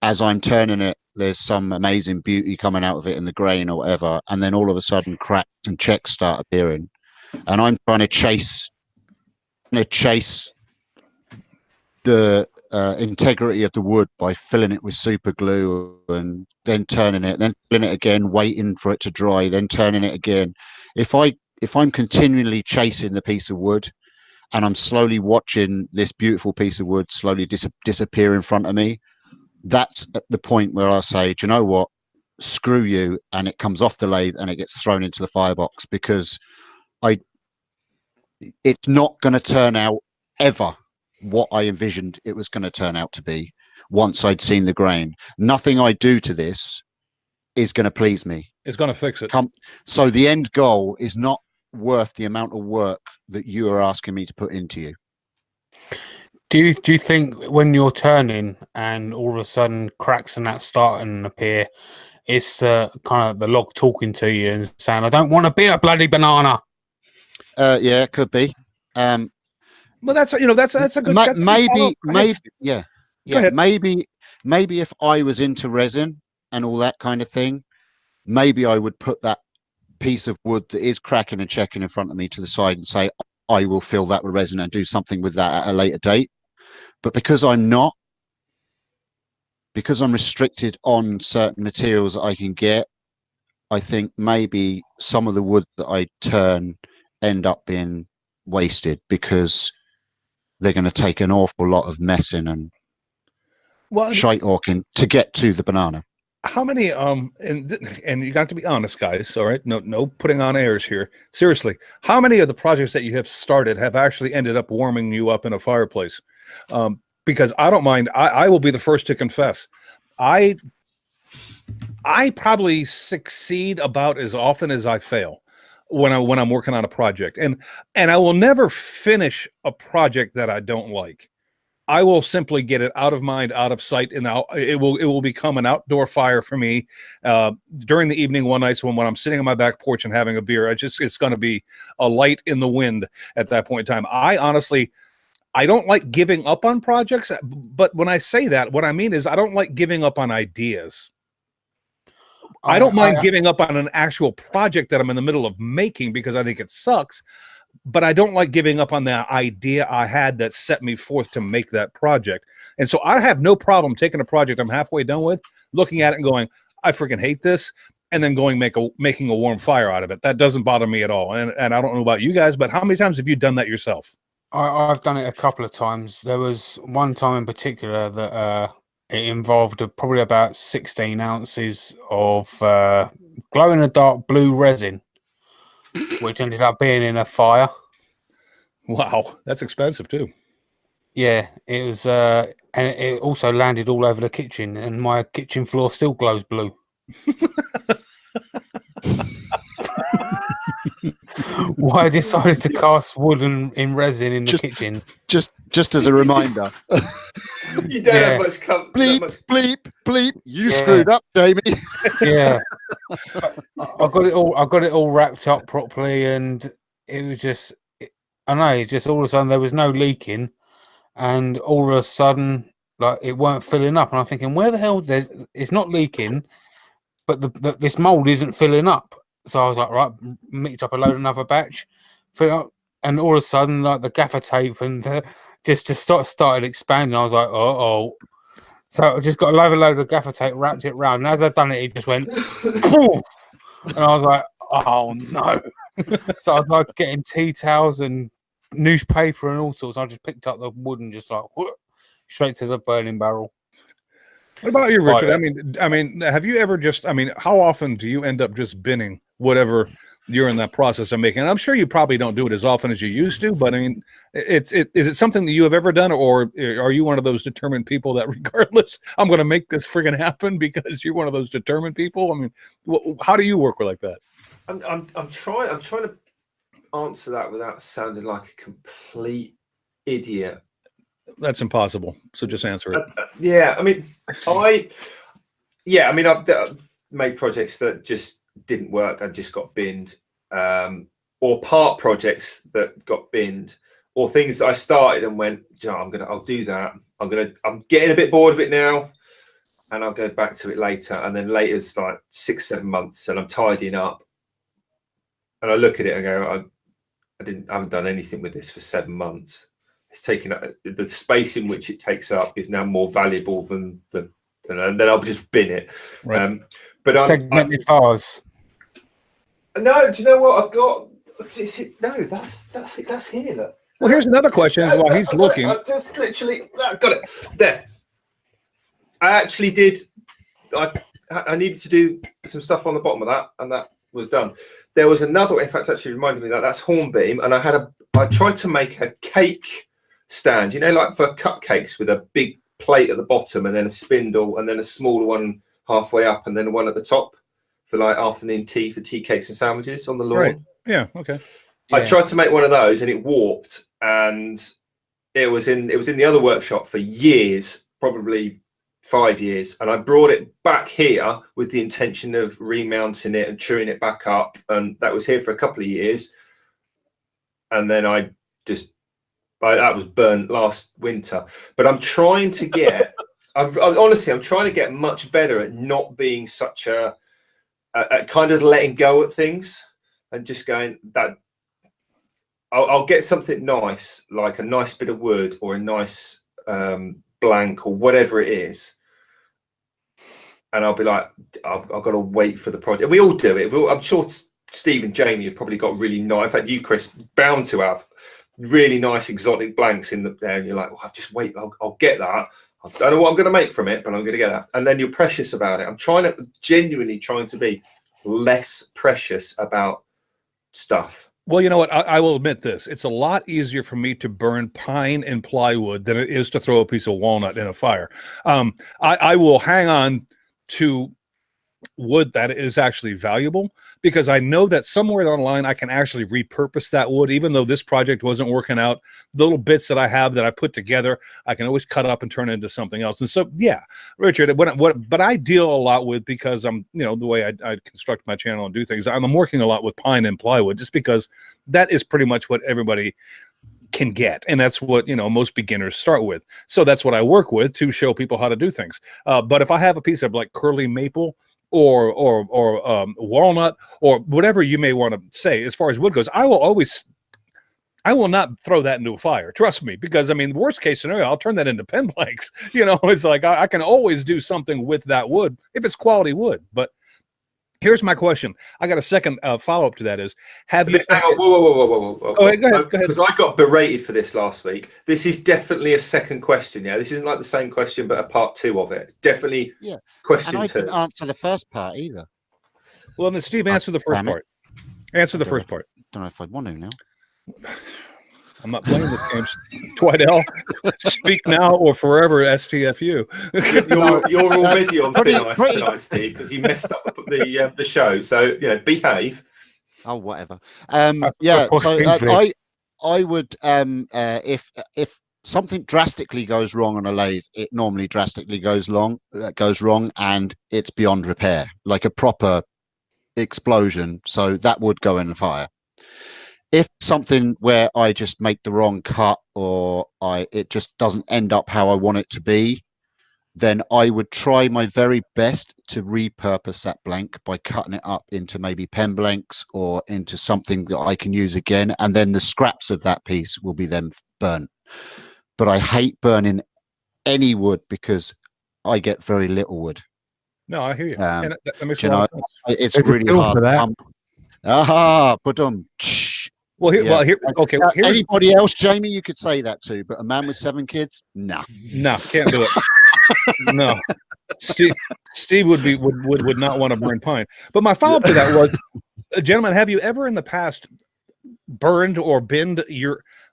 as I'm turning it, there's some amazing beauty coming out of it in the grain or whatever, and then all of a sudden cracks and checks start appearing, and I'm trying to chase the integrity of the wood by filling it with super glue and then turning it, then filling it again, waiting for it to dry, then turning it again. If I'm continually chasing the piece of wood, and I'm slowly watching this beautiful piece of wood slowly disappear in front of me, that's at the point where I say, do you know what? Screw you, and it comes off the lathe and it gets thrown into the firebox, because it's not going to turn out ever what I envisioned it was going to turn out to be once I'd seen the grain. Nothing I do to this is going to please me. It's going to fix it. So the end goal is not worth the amount of work that you are asking me to put into you. Do you think when you're turning and all of a sudden cracks and that starting to appear, it's kind of the log talking to you and saying, "I don't want to be a bloody banana"? Yeah, it could be. Well, that's a good. Maybe if I was into resin and all that kind of thing, maybe I would put that piece of wood that is cracking and checking in front of me to the side and say, I will fill that with resin and do something with that at a later date. But because I'm restricted on certain materials that I can get, I think maybe some of the wood that I turn end up being wasted, because they're going to take an awful lot of messing and shite hawking to get to the banana. How many and you got to be honest, guys, all right? No putting on airs here. Seriously, how many of the projects that you have started have actually ended up warming you up in a fireplace? Because I don't mind. I will be the first to confess. I probably succeed about as often as I fail when I'm working on a project, and I will never finish a project that I don't like. I will simply get it out of mind, out of sight, and it will become an outdoor fire for me during the evening one night. So when I'm sitting on my back porch and having a beer, it's going to be a light in the wind at that point in time. I don't like giving up on projects, but when I say that, what I mean is I don't like giving up on ideas. I don't mind giving up on an actual project that I'm in the middle of making because I think it sucks. But I don't like giving up on the idea I had that set me forth to make that project. And so I have no problem taking a project I'm halfway done with, looking at it and going, I freaking hate this, and then making a warm fire out of it. That doesn't bother me at all. And I don't know about you guys, but how many times have you done that yourself? I've done it a couple of times. There was one time in particular that it involved probably about 16 ounces of glow-in-the-dark blue resin, which ended up being in a fire. Wow, that's expensive too. Yeah, it was, and it also landed all over the kitchen, and my kitchen floor still glows blue. Why I decided to cast wood in resin in the kitchen. Just as a reminder. You don't have much bleep. You screwed up, Jamie. Yeah. I got it all wrapped up properly, and it was just, I know, it's just all of a sudden there was no leaking, and all of a sudden, like, it weren't filling up, and I'm thinking, where the hell it's not leaking, but this mold isn't filling up. So I was like, right, mixed up a load another batch, fill up, and all of a sudden, like, the gaffer tape and started expanding. I was like, oh. So I just got a load of gaffer tape, wrapped it round, and as I'd done it, it just went, boom! And I was like, oh no. So I was like getting tea towels and newspaper and all sorts. I just picked up the wood and just like straight to the burning barrel. What about you, Richard? I mean, have you ever how often do you end up just binning whatever you're in that process of making? And I'm sure you probably don't do it as often as you used to, but I mean, is it something that you have ever done, or are you one of those determined people that regardless, I'm going to make this friggin' happen because you're one of those determined people? I mean, how do you work like that? I'm trying to answer that without sounding like a complete idiot. That's impossible. So just answer it. Yeah, I mean, I've made projects that just didn't work and just got binned, or part projects that got binned, or things that I started and went, I'll do that. I'm getting a bit bored of it now, and I'll go back to it later. And then later's like 6-7 months, and I'm tidying up, and I look at it and go, I haven't done anything with this for 7 months. It's taken the space in which it takes up is now more valuable than and then I'll just bin it. Right. But segmented files. No, do you know what I've got? No, that's here. Look. Well, here's another question while he's looking. I just literally got it there. I actually did. I needed to do some stuff on the bottom of that, and that was done. There was another. In fact, actually reminded me that's Hornbeam, and I tried to make a cake stand. You know, like for cupcakes with a big plate at the bottom, and then a spindle, and then a smaller one halfway up, and then one at the top for like afternoon tea for tea cakes and sandwiches on the lawn. Right. Yeah. Okay. I tried to make one of those, and it warped, and it was in the other workshop for years, probably 5 years, and I brought it back here with the intention of remounting it and chewing it back up, and that was here for a couple of years, and then that was burnt last winter. But I'm trying to get honestly, I'm trying to get much better at not being such a kind of letting go at things and just going that I'll get something nice, like a nice bit of wood or a nice blank or whatever it is, and I'll be like, I've got to wait for the project. We all do it. I'm sure Steve and Jamie have probably got really nice. In fact, you, Chris, bound to have really nice exotic blanks in there, and you're like, well, just wait. I'll get that. I don't know what I'm going to make from it, but I'm going to get that. And then you're precious about it. I'm genuinely trying to be less precious about stuff. Well, you know what? I will admit this. It's a lot easier for me to burn pine and plywood than it is to throw a piece of walnut in a fire. I will hang on to wood that is actually valuable because I know that somewhere down the line I can actually repurpose that wood. Even though this project wasn't working out, the little bits that I have that I put together, I can always cut up and turn it into something else. And so, yeah, Richard, but I deal a lot with, because I'm, the way I construct my channel and do things, I'm working a lot with pine and plywood just because that is pretty much what everybody can get, and that's what most beginners start with. So that's what I work with to show people how to do things. But if I have a piece of like curly maple or walnut or whatever you may want to say as far as wood goes, I will not throw that into a fire. Trust me, because worst case scenario, I'll turn that into pen blanks. It's like I can always do something with that wood if it's quality wood. But here's my question. I got a second follow-up to that is, have you... Whoa. Go ahead. Because I got berated for this last week. This is definitely a second question, yeah? This isn't like the same question, but a part 2 of it. Definitely question 2. And I didn't answer the first part either. Well, then Steve, answer the first part. Answer the first part. I don't know if I want to now. I'm not playing this game. Twidell, speak now or forever STFU. You're already on thin ice tonight, Steve, because you messed up the show. So behave. Oh, whatever. So I would if something drastically goes wrong on a lathe, it normally drastically goes wrong, and it's beyond repair, like a proper explosion. So that would go in the fire. If something where I just make the wrong cut or it just doesn't end up how I want it to be, then I would try my very best to repurpose that blank by cutting it up into maybe pen blanks or into something that I can use again, and then the scraps of that piece will be then burnt. But I hate burning any wood because I get very little wood. No, I hear you. And that makes it's really hard. Well, okay. Anybody else, Jamie, you could say that to, but a man with 7 kids, no, can't do it. No, Steve would not want to burn pine. But my follow-up to that was, gentlemen, have you ever in the past burned or binned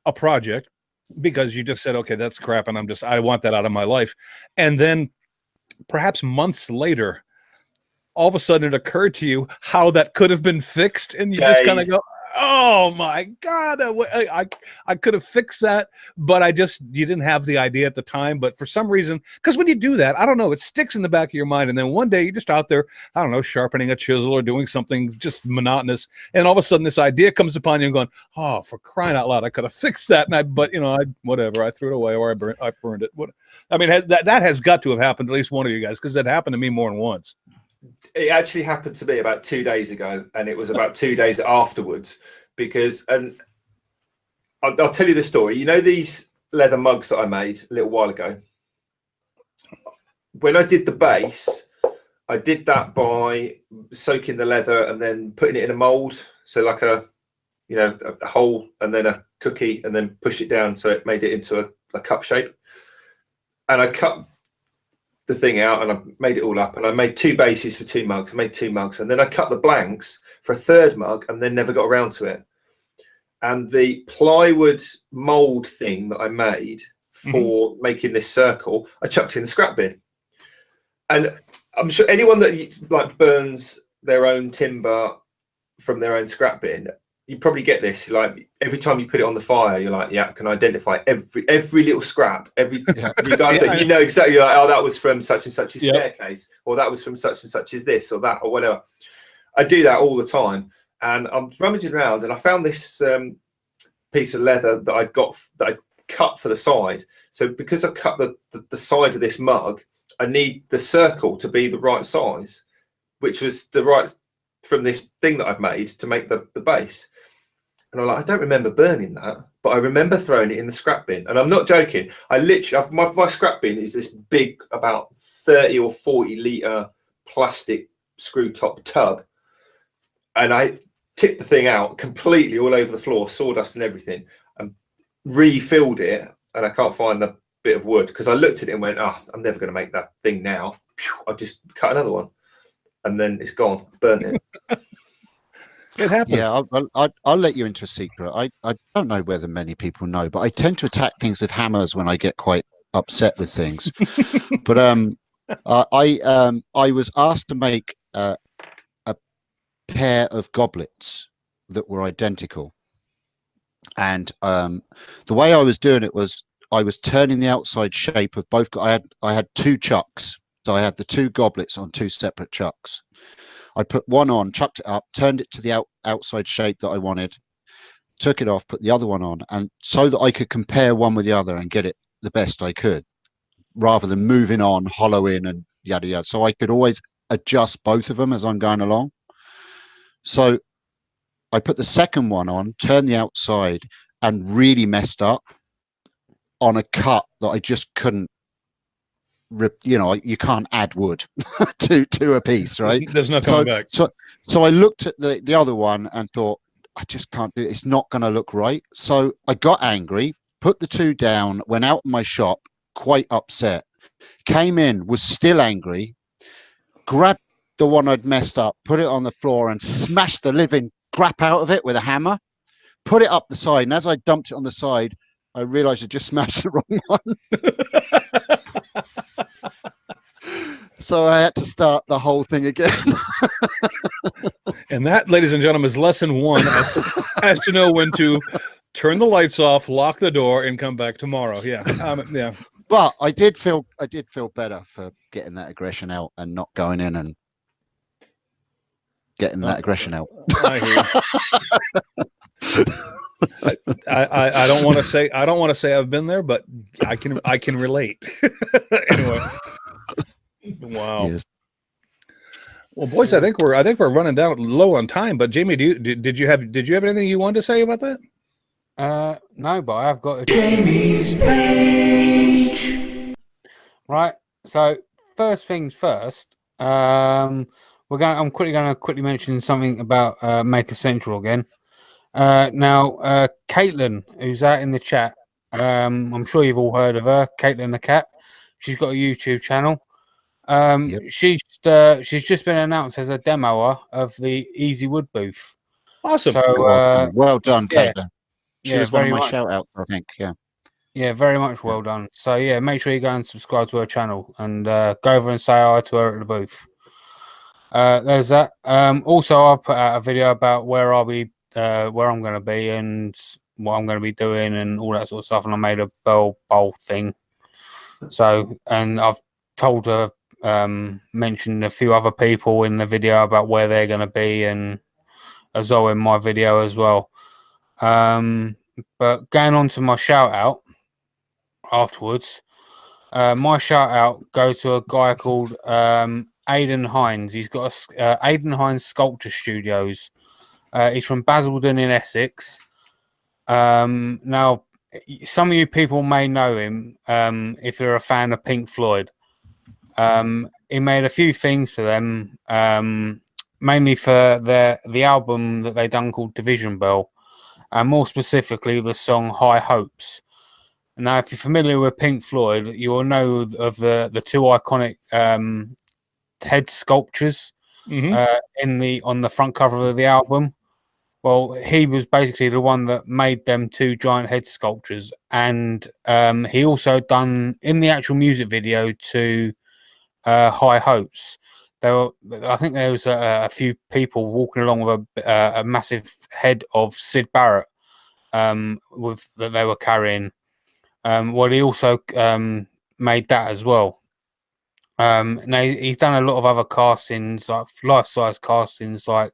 a project because you just said, okay, that's crap, and I want that out of my life, and then perhaps months later, all of a sudden it occurred to you how that could have been fixed, and you just kind of go, Oh my God. I could have fixed that, but you didn't have the idea at the time. But for some reason, because when you do that, I don't know, it sticks in the back of your mind. And then one day you're just out there, I don't know, sharpening a chisel or doing something just monotonous. And all of a sudden this idea comes upon you and going, oh, for crying out loud, I could have fixed that. But whatever, I threw it away or I burned it. I mean, that has got to have happened to at least one of you guys, because it happened to me more than once. It actually happened to me about 2 days ago, and it was about 2 days afterwards, because, and I'll tell you the story. You know these leather mugs that I made a little while ago? When I did the base, I did that by soaking the leather and then putting it in a mold. So like a hole and then a cookie, and then push it down so it made it into a cup shape. And I cut the thing out and I made it all up, and I made 2 bases for 2 mugs. I made 2 mugs, and then I cut the blanks for a 3rd mug, and then never got around to it. And the plywood mold thing that I made for making this circle, I chucked in the scrap bin. And I'm sure anyone that like burns their own timber from their own scrap bin, you probably get this. Like every time you put it on the fire, you're like, yeah, I can identify every little scrap, regardless that you know exactly, like, oh, that was from such and such a staircase, or that was from such and such as this or that or whatever. I do that all the time, and I'm rummaging around, and I found this piece of leather that I cut for the side. So because I cut the side of this mug, I need the circle to be the right size, which was the right from this thing that I've made to make the base. And I'm like, I don't remember burning that, but I remember throwing it in the scrap bin. And I'm not joking. I literally, my scrap bin is this big, about 30 or 40 litre plastic screw top tub. And I tipped the thing out completely all over the floor, sawdust and everything, and refilled it. And I can't find the bit of wood, because I looked at it and went, oh, I'm never going to make that thing now. I'll just cut another one. And then it's gone, burnt it. It happens. Yeah, I'll let you into a secret. I don't know whether many people know, but I tend to attack things with hammers when I get quite upset with things. But I was asked to make a pair of goblets that were identical, and the way I was doing it was I was turning the outside shape of both. I had 2 chucks, so I had the 2 goblets on 2 separate chucks. I put one on, chucked it up, turned it to the outside shape that I wanted, took it off, put the other one on, and so that I could compare one with the other and get it the best I could, rather than moving on, hollow in, and yada yada. So I could always adjust both of them as I'm going along. So I put the second one on, turned the outside, and really messed up on a cut that I just couldn't. You can't add wood to a piece, right? There's no coming back. So I looked at the other one and thought, I just can't do it. It's not going to look right. So I got angry, put the 2 down, went out of my shop, quite upset, came in, was still angry, grabbed the one I'd messed up, put it on the floor, and smashed the living crap out of it with a hammer, put it up the side. And as I dumped it on the side, I realized I just smashed the wrong one. So I had to start the whole thing again. And that, ladies and gentlemen, is lesson 1 as to know when to turn the lights off, lock the door, and come back tomorrow. Yeah. Yeah. But I did feel better for getting that aggression out and not going in and getting that aggression out. I hear you. I don't want to say I've been there, but I can relate. Anyway. Wow. Yes. Well, boys, I think we're running down low on time. But Jamie, did you have anything you wanted to say about that? No, but I've got a Jamie's page. Right. So first things first. I'm quickly going to mention something about Maker Central again. Now, Caitlin, who's out in the chat, I'm sure you've all heard of her, Caitlin the Cat. She's got a YouTube channel. Yep. She's just been announced as a demoer of the Easy Wood booth. Awesome. So, well done, yeah. Caitlin. She was one of my shout outs, I think. Yeah, very much well done. So yeah, make sure you go and subscribe to her channel and go over and say hi to her at the booth. There's that. Also, I'll put out a video about where I'll be where I'm going to be and what I'm going to be doing and all that sort of stuff. And I made a bowl thing. So, and I've told her, mentioned a few other people in the video about where they're going to be, and as well in my video as well. But going on to my shout out afterwards, my shout out goes to a guy called Aidan Hines. He's got Aidan Hines Sculpture Studios. He's from Basildon in Essex. Now, some of you people may know him if you're a fan of Pink Floyd. He made a few things for them, mainly for the album that they done called Division Bell, and more specifically the song High Hopes. Now, if you're familiar with Pink Floyd, you will know of the two iconic head sculptures on the front cover of the album. Well, he was basically the one that made them two giant head sculptures, and he also done in the actual music video to High Hopes. I think there was a few people walking along with a massive head of Sid Barrett that they were carrying. Well, he also made that as well. Now he's done a lot of other castings, like life-size castings, like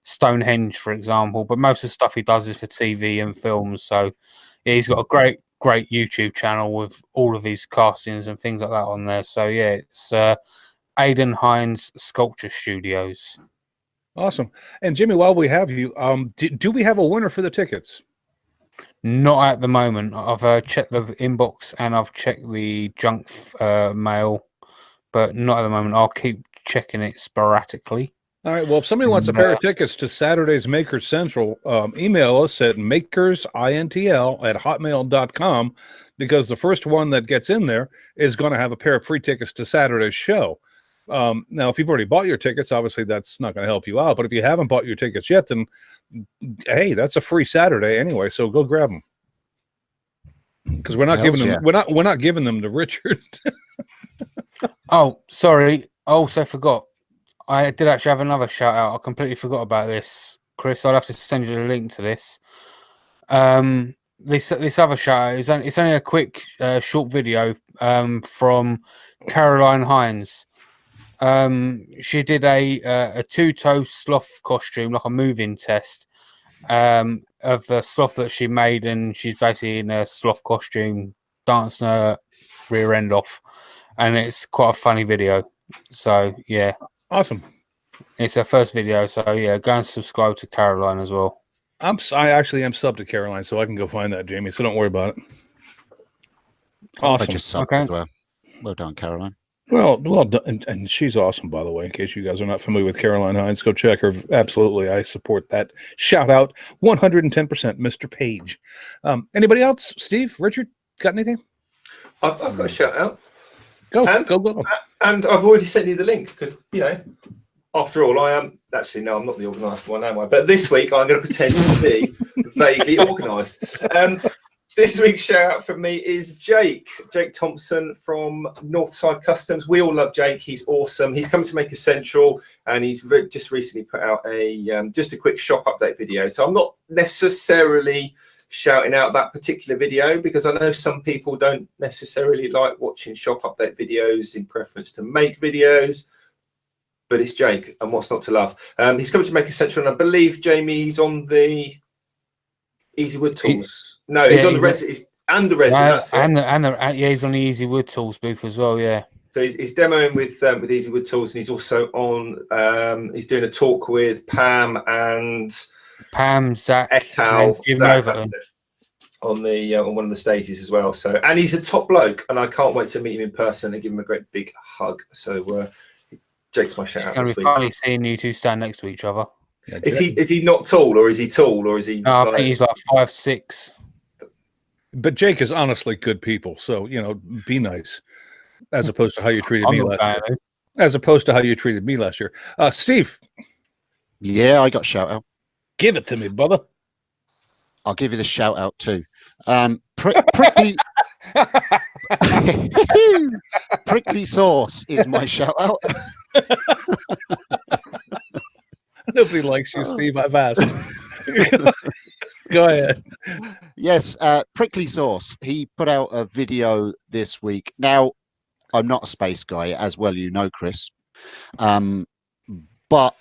Stonehenge, for example. But most of the stuff he does is for TV and films. So yeah, he's got a great YouTube channel with all of his castings and things like that on there. So yeah, it's Aidan Hines Sculpture Studios. Awesome. And Jimmy, while we have you, do we have a winner for the tickets? Not at the moment. I've checked the inbox and I've checked the junk mail, but not at the moment. I'll keep checking it sporadically. All right. Well, if somebody wants a pair of tickets to Saturday's Makers Central, email us at makersintl@hotmail.com, because the first one that gets in there is going to have a pair of free tickets to Saturday's show. Now, if you've already bought your tickets, obviously that's not going to help you out. But if you haven't bought your tickets yet, then hey, that's a free Saturday anyway. So go grab them, because we're not giving them. We're not giving them to Richard. Oh, sorry. I also forgot. I did actually have another shout out. I completely forgot about this, Chris. I'll have to send you the link to this. This other shout out is it's only a quick short video from Caroline Hines. She did a two-toe sloth costume, like a moving test, of the sloth that she made, and she's basically in a sloth costume, dancing her rear end off, and it's quite a funny video. So yeah, awesome. It's her first video, so yeah, go and subscribe to Caroline as well. I actually am subbed to Caroline, so I can go find that, Jamie. So don't worry about it. Awesome. I just subbed as well. Well done, Caroline. Well done. And she's awesome, by the way. In case you guys are not familiar with Caroline Hines, go check her. Absolutely, I support that. Shout out 110%, Mr. Page. Anybody else? Steve, Richard, got anything? I've got a shout out. Go. And I've already sent you the link because, you know, after all, I am actually, no, I'm not the organised one, am I? But this week I'm going to pretend to be vaguely organised. This week's shout out from me is Jake Thompson from Northside Customs. We all love Jake. He's awesome. He's come to Maker Central, and he's just recently put out just a quick shop update video. So I'm not necessarily shouting out that particular video because I know some people don't necessarily like watching shop update videos in preference to make videos. But it's Jake, and what's not to love? He's coming to Maker Central, and I believe, Jamie, he's on the Easy Wood Tools. He's on the resin. He's the resin. Yeah, he's on the Easy Wood Tools booth as well. Yeah. So he's demoing with Easy Wood Tools, and he's also on. He's doing a talk with Pam, Zach, et al. On one of the stages as well. So, and he's a top bloke, and I can't wait to meet him in person and give him a great big hug. So, Jake's my shout out. It's going to be funny seeing you two stand next to each other. Yeah, is he not tall, or is he tall, or is he? No, I think he's like 5'6". But Jake is honestly good people, so you know, be nice, as opposed to how you treated me last year. As opposed to how you treated me last year, Steve. Yeah, I got shout out. Give it to me, brother. I'll give you the shout out too. Prickly. Prickly sauce is my shout out. Nobody likes you, Steve. I've asked. Go ahead. Yes, Prickly Sauce. He put out a video this week. Now, I'm not a space guy, as well you know, Chris. But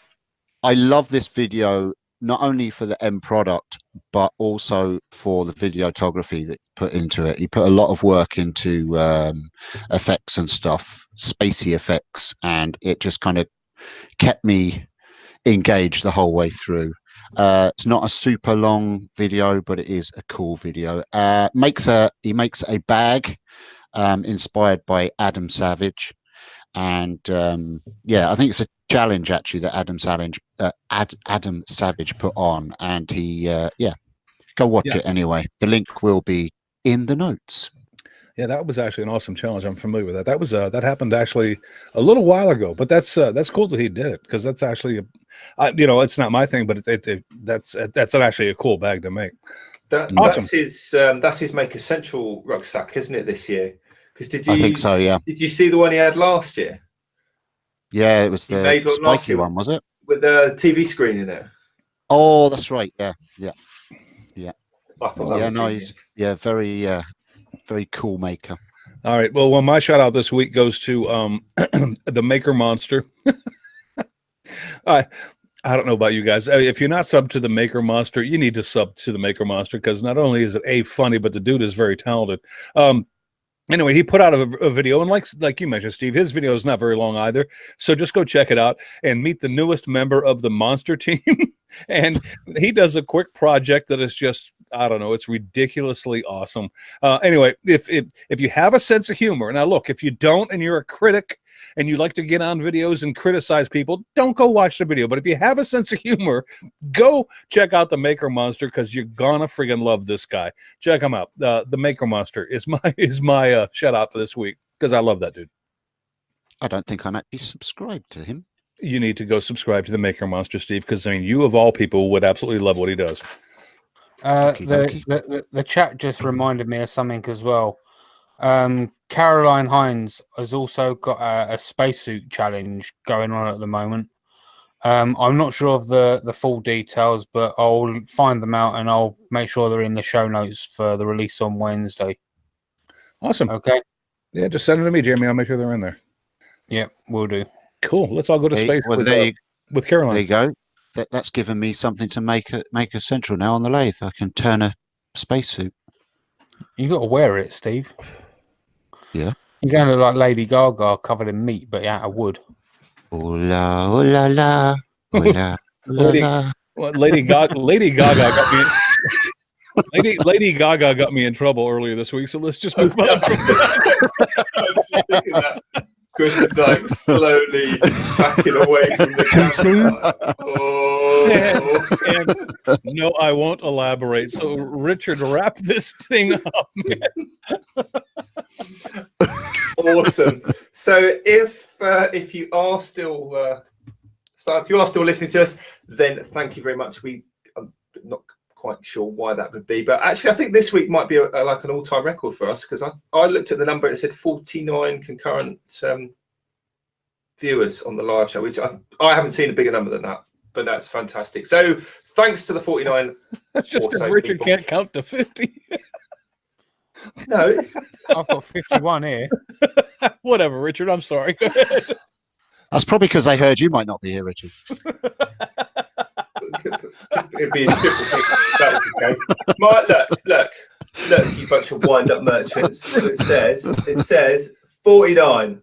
I love this video not only for the end product, but also for the videography that he put into it. He put a lot of work into effects and stuff, spacey effects, and it just kind of kept me engaged the whole way through. It's not a super long video, but it is a cool video. He makes a bag inspired by Adam Savage, and I think it's a challenge actually that Adam Savage put on, and he go watch it anyway. The link will be in the notes. Yeah, that was actually an awesome challenge. I'm familiar with that. That was that happened actually a little while ago, but that's cool that he did it, because that's actually it's not my thing, but that's actually a cool bag to make. Awesome. That's his Make Essential rucksack, isn't it, this year? Because I think so. Yeah. Did you see the one he had last year? Yeah, it was the spiky one, was it? With the TV screen in it. Oh, that's right. Yeah. I thought that was very very cool maker. All right. Well, my shout out this week goes to the Maker Monster. I don't know about you guys. If you're not subbed to the Maker Monster, you need to sub to the Maker Monster, because not only is it funny, but the dude is very talented. Anyway, he put out a video, and like you mentioned, Steve, his video is not very long either. So just go check it out and meet the newest member of the Monster team. And he does a quick project that is just, I don't know, it's ridiculously awesome. Anyway, if you have a sense of humor, now look, if you don't and you're a critic and you like to get on videos and criticize people, don't go watch the video. But if you have a sense of humor, go check out the Maker Monster, because you're gonna friggin' love this guy. Check him out. The Maker Monster is my shout out for this week, because I love that dude. I don't think I'm actually subscribed to him. You need to go subscribe to the Maker Monster, Steve, because I mean, you of all people would absolutely love what he does. The chat just reminded me of something as well. Caroline Hines has also got a spacesuit challenge going on at the moment. I'm not sure of the full details, but I'll find them out and I'll make sure they're in the show notes for the release on Wednesday. Awesome. Okay. Yeah, just send them to me, Jamie. I'll make sure they're in there. Yeah, we'll do. Cool. Let's all go to space with Caroline. There you go. That's given me something to make a central now on the lathe. I can turn a spacesuit. You got to wear it, Steve. Yeah. You're going to look like Lady Gaga covered in meat, but out of wood. Oh la, oh la la, oh la, la. Lady Gaga got me. Lady Gaga got me in trouble earlier this week, so let's just move on. Chris is like slowly backing away from the camera. And no, I won't elaborate. So, Richard, wrap this thing up, man. Awesome. So, if you are still listening to us, then thank you very much. I'm not quite sure why that would be, but actually, I think this week might be like an all-time record for us, because I looked at the number. It said 49 concurrent viewers on the live show, which I haven't seen a bigger number than that, but that's fantastic. So thanks to the 49. That's just if Richard people can't count to 50. No, I've got 51 here. Whatever, Richard. I'm sorry. Go ahead. That's probably because they heard you might not be here, Richard. It'd be a triple thing if that was the case. Look, you bunch of wind-up merchants. It says 49.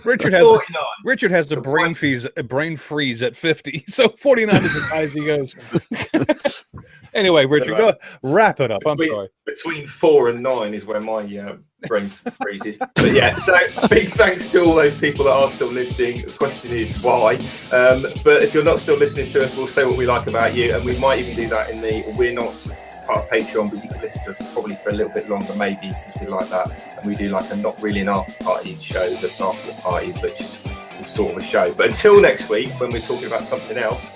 Richard has a brain freeze at 50, so 49 is as high as he goes. Anyway, Richard, go wrap it up. I'm sorry. Between 4 and 9 is where my brain freezes. But yeah, so big thanks to all those people that are still listening. The question is why. But if you're not still listening to us, we'll say what we like about you, and we might even do that in the We're Not part of Patreon, but you can listen to us probably for a little bit longer, maybe, because we like that. And we do like a not really an after party show that's after the party, which is sort of a show. But until next week, when we're talking about something else,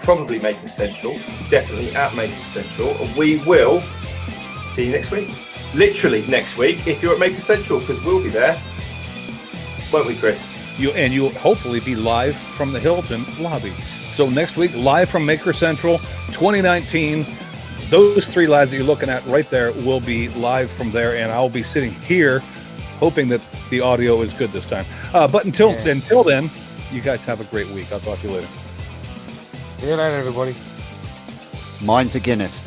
probably Making Central, definitely at Making Central, and we will see you next week. Literally next week, if you're at Making Central, because we'll be there, won't we, Chris? You'll hopefully be live from the Hilton lobby. So next week, live from Maker Central 2019, those 3 lads that you're looking at right there will be live from there, and I'll be sitting here hoping that the audio is good this time. But until then, you guys have a great week. I'll talk to you later. See you later, everybody. Mine's a Guinness.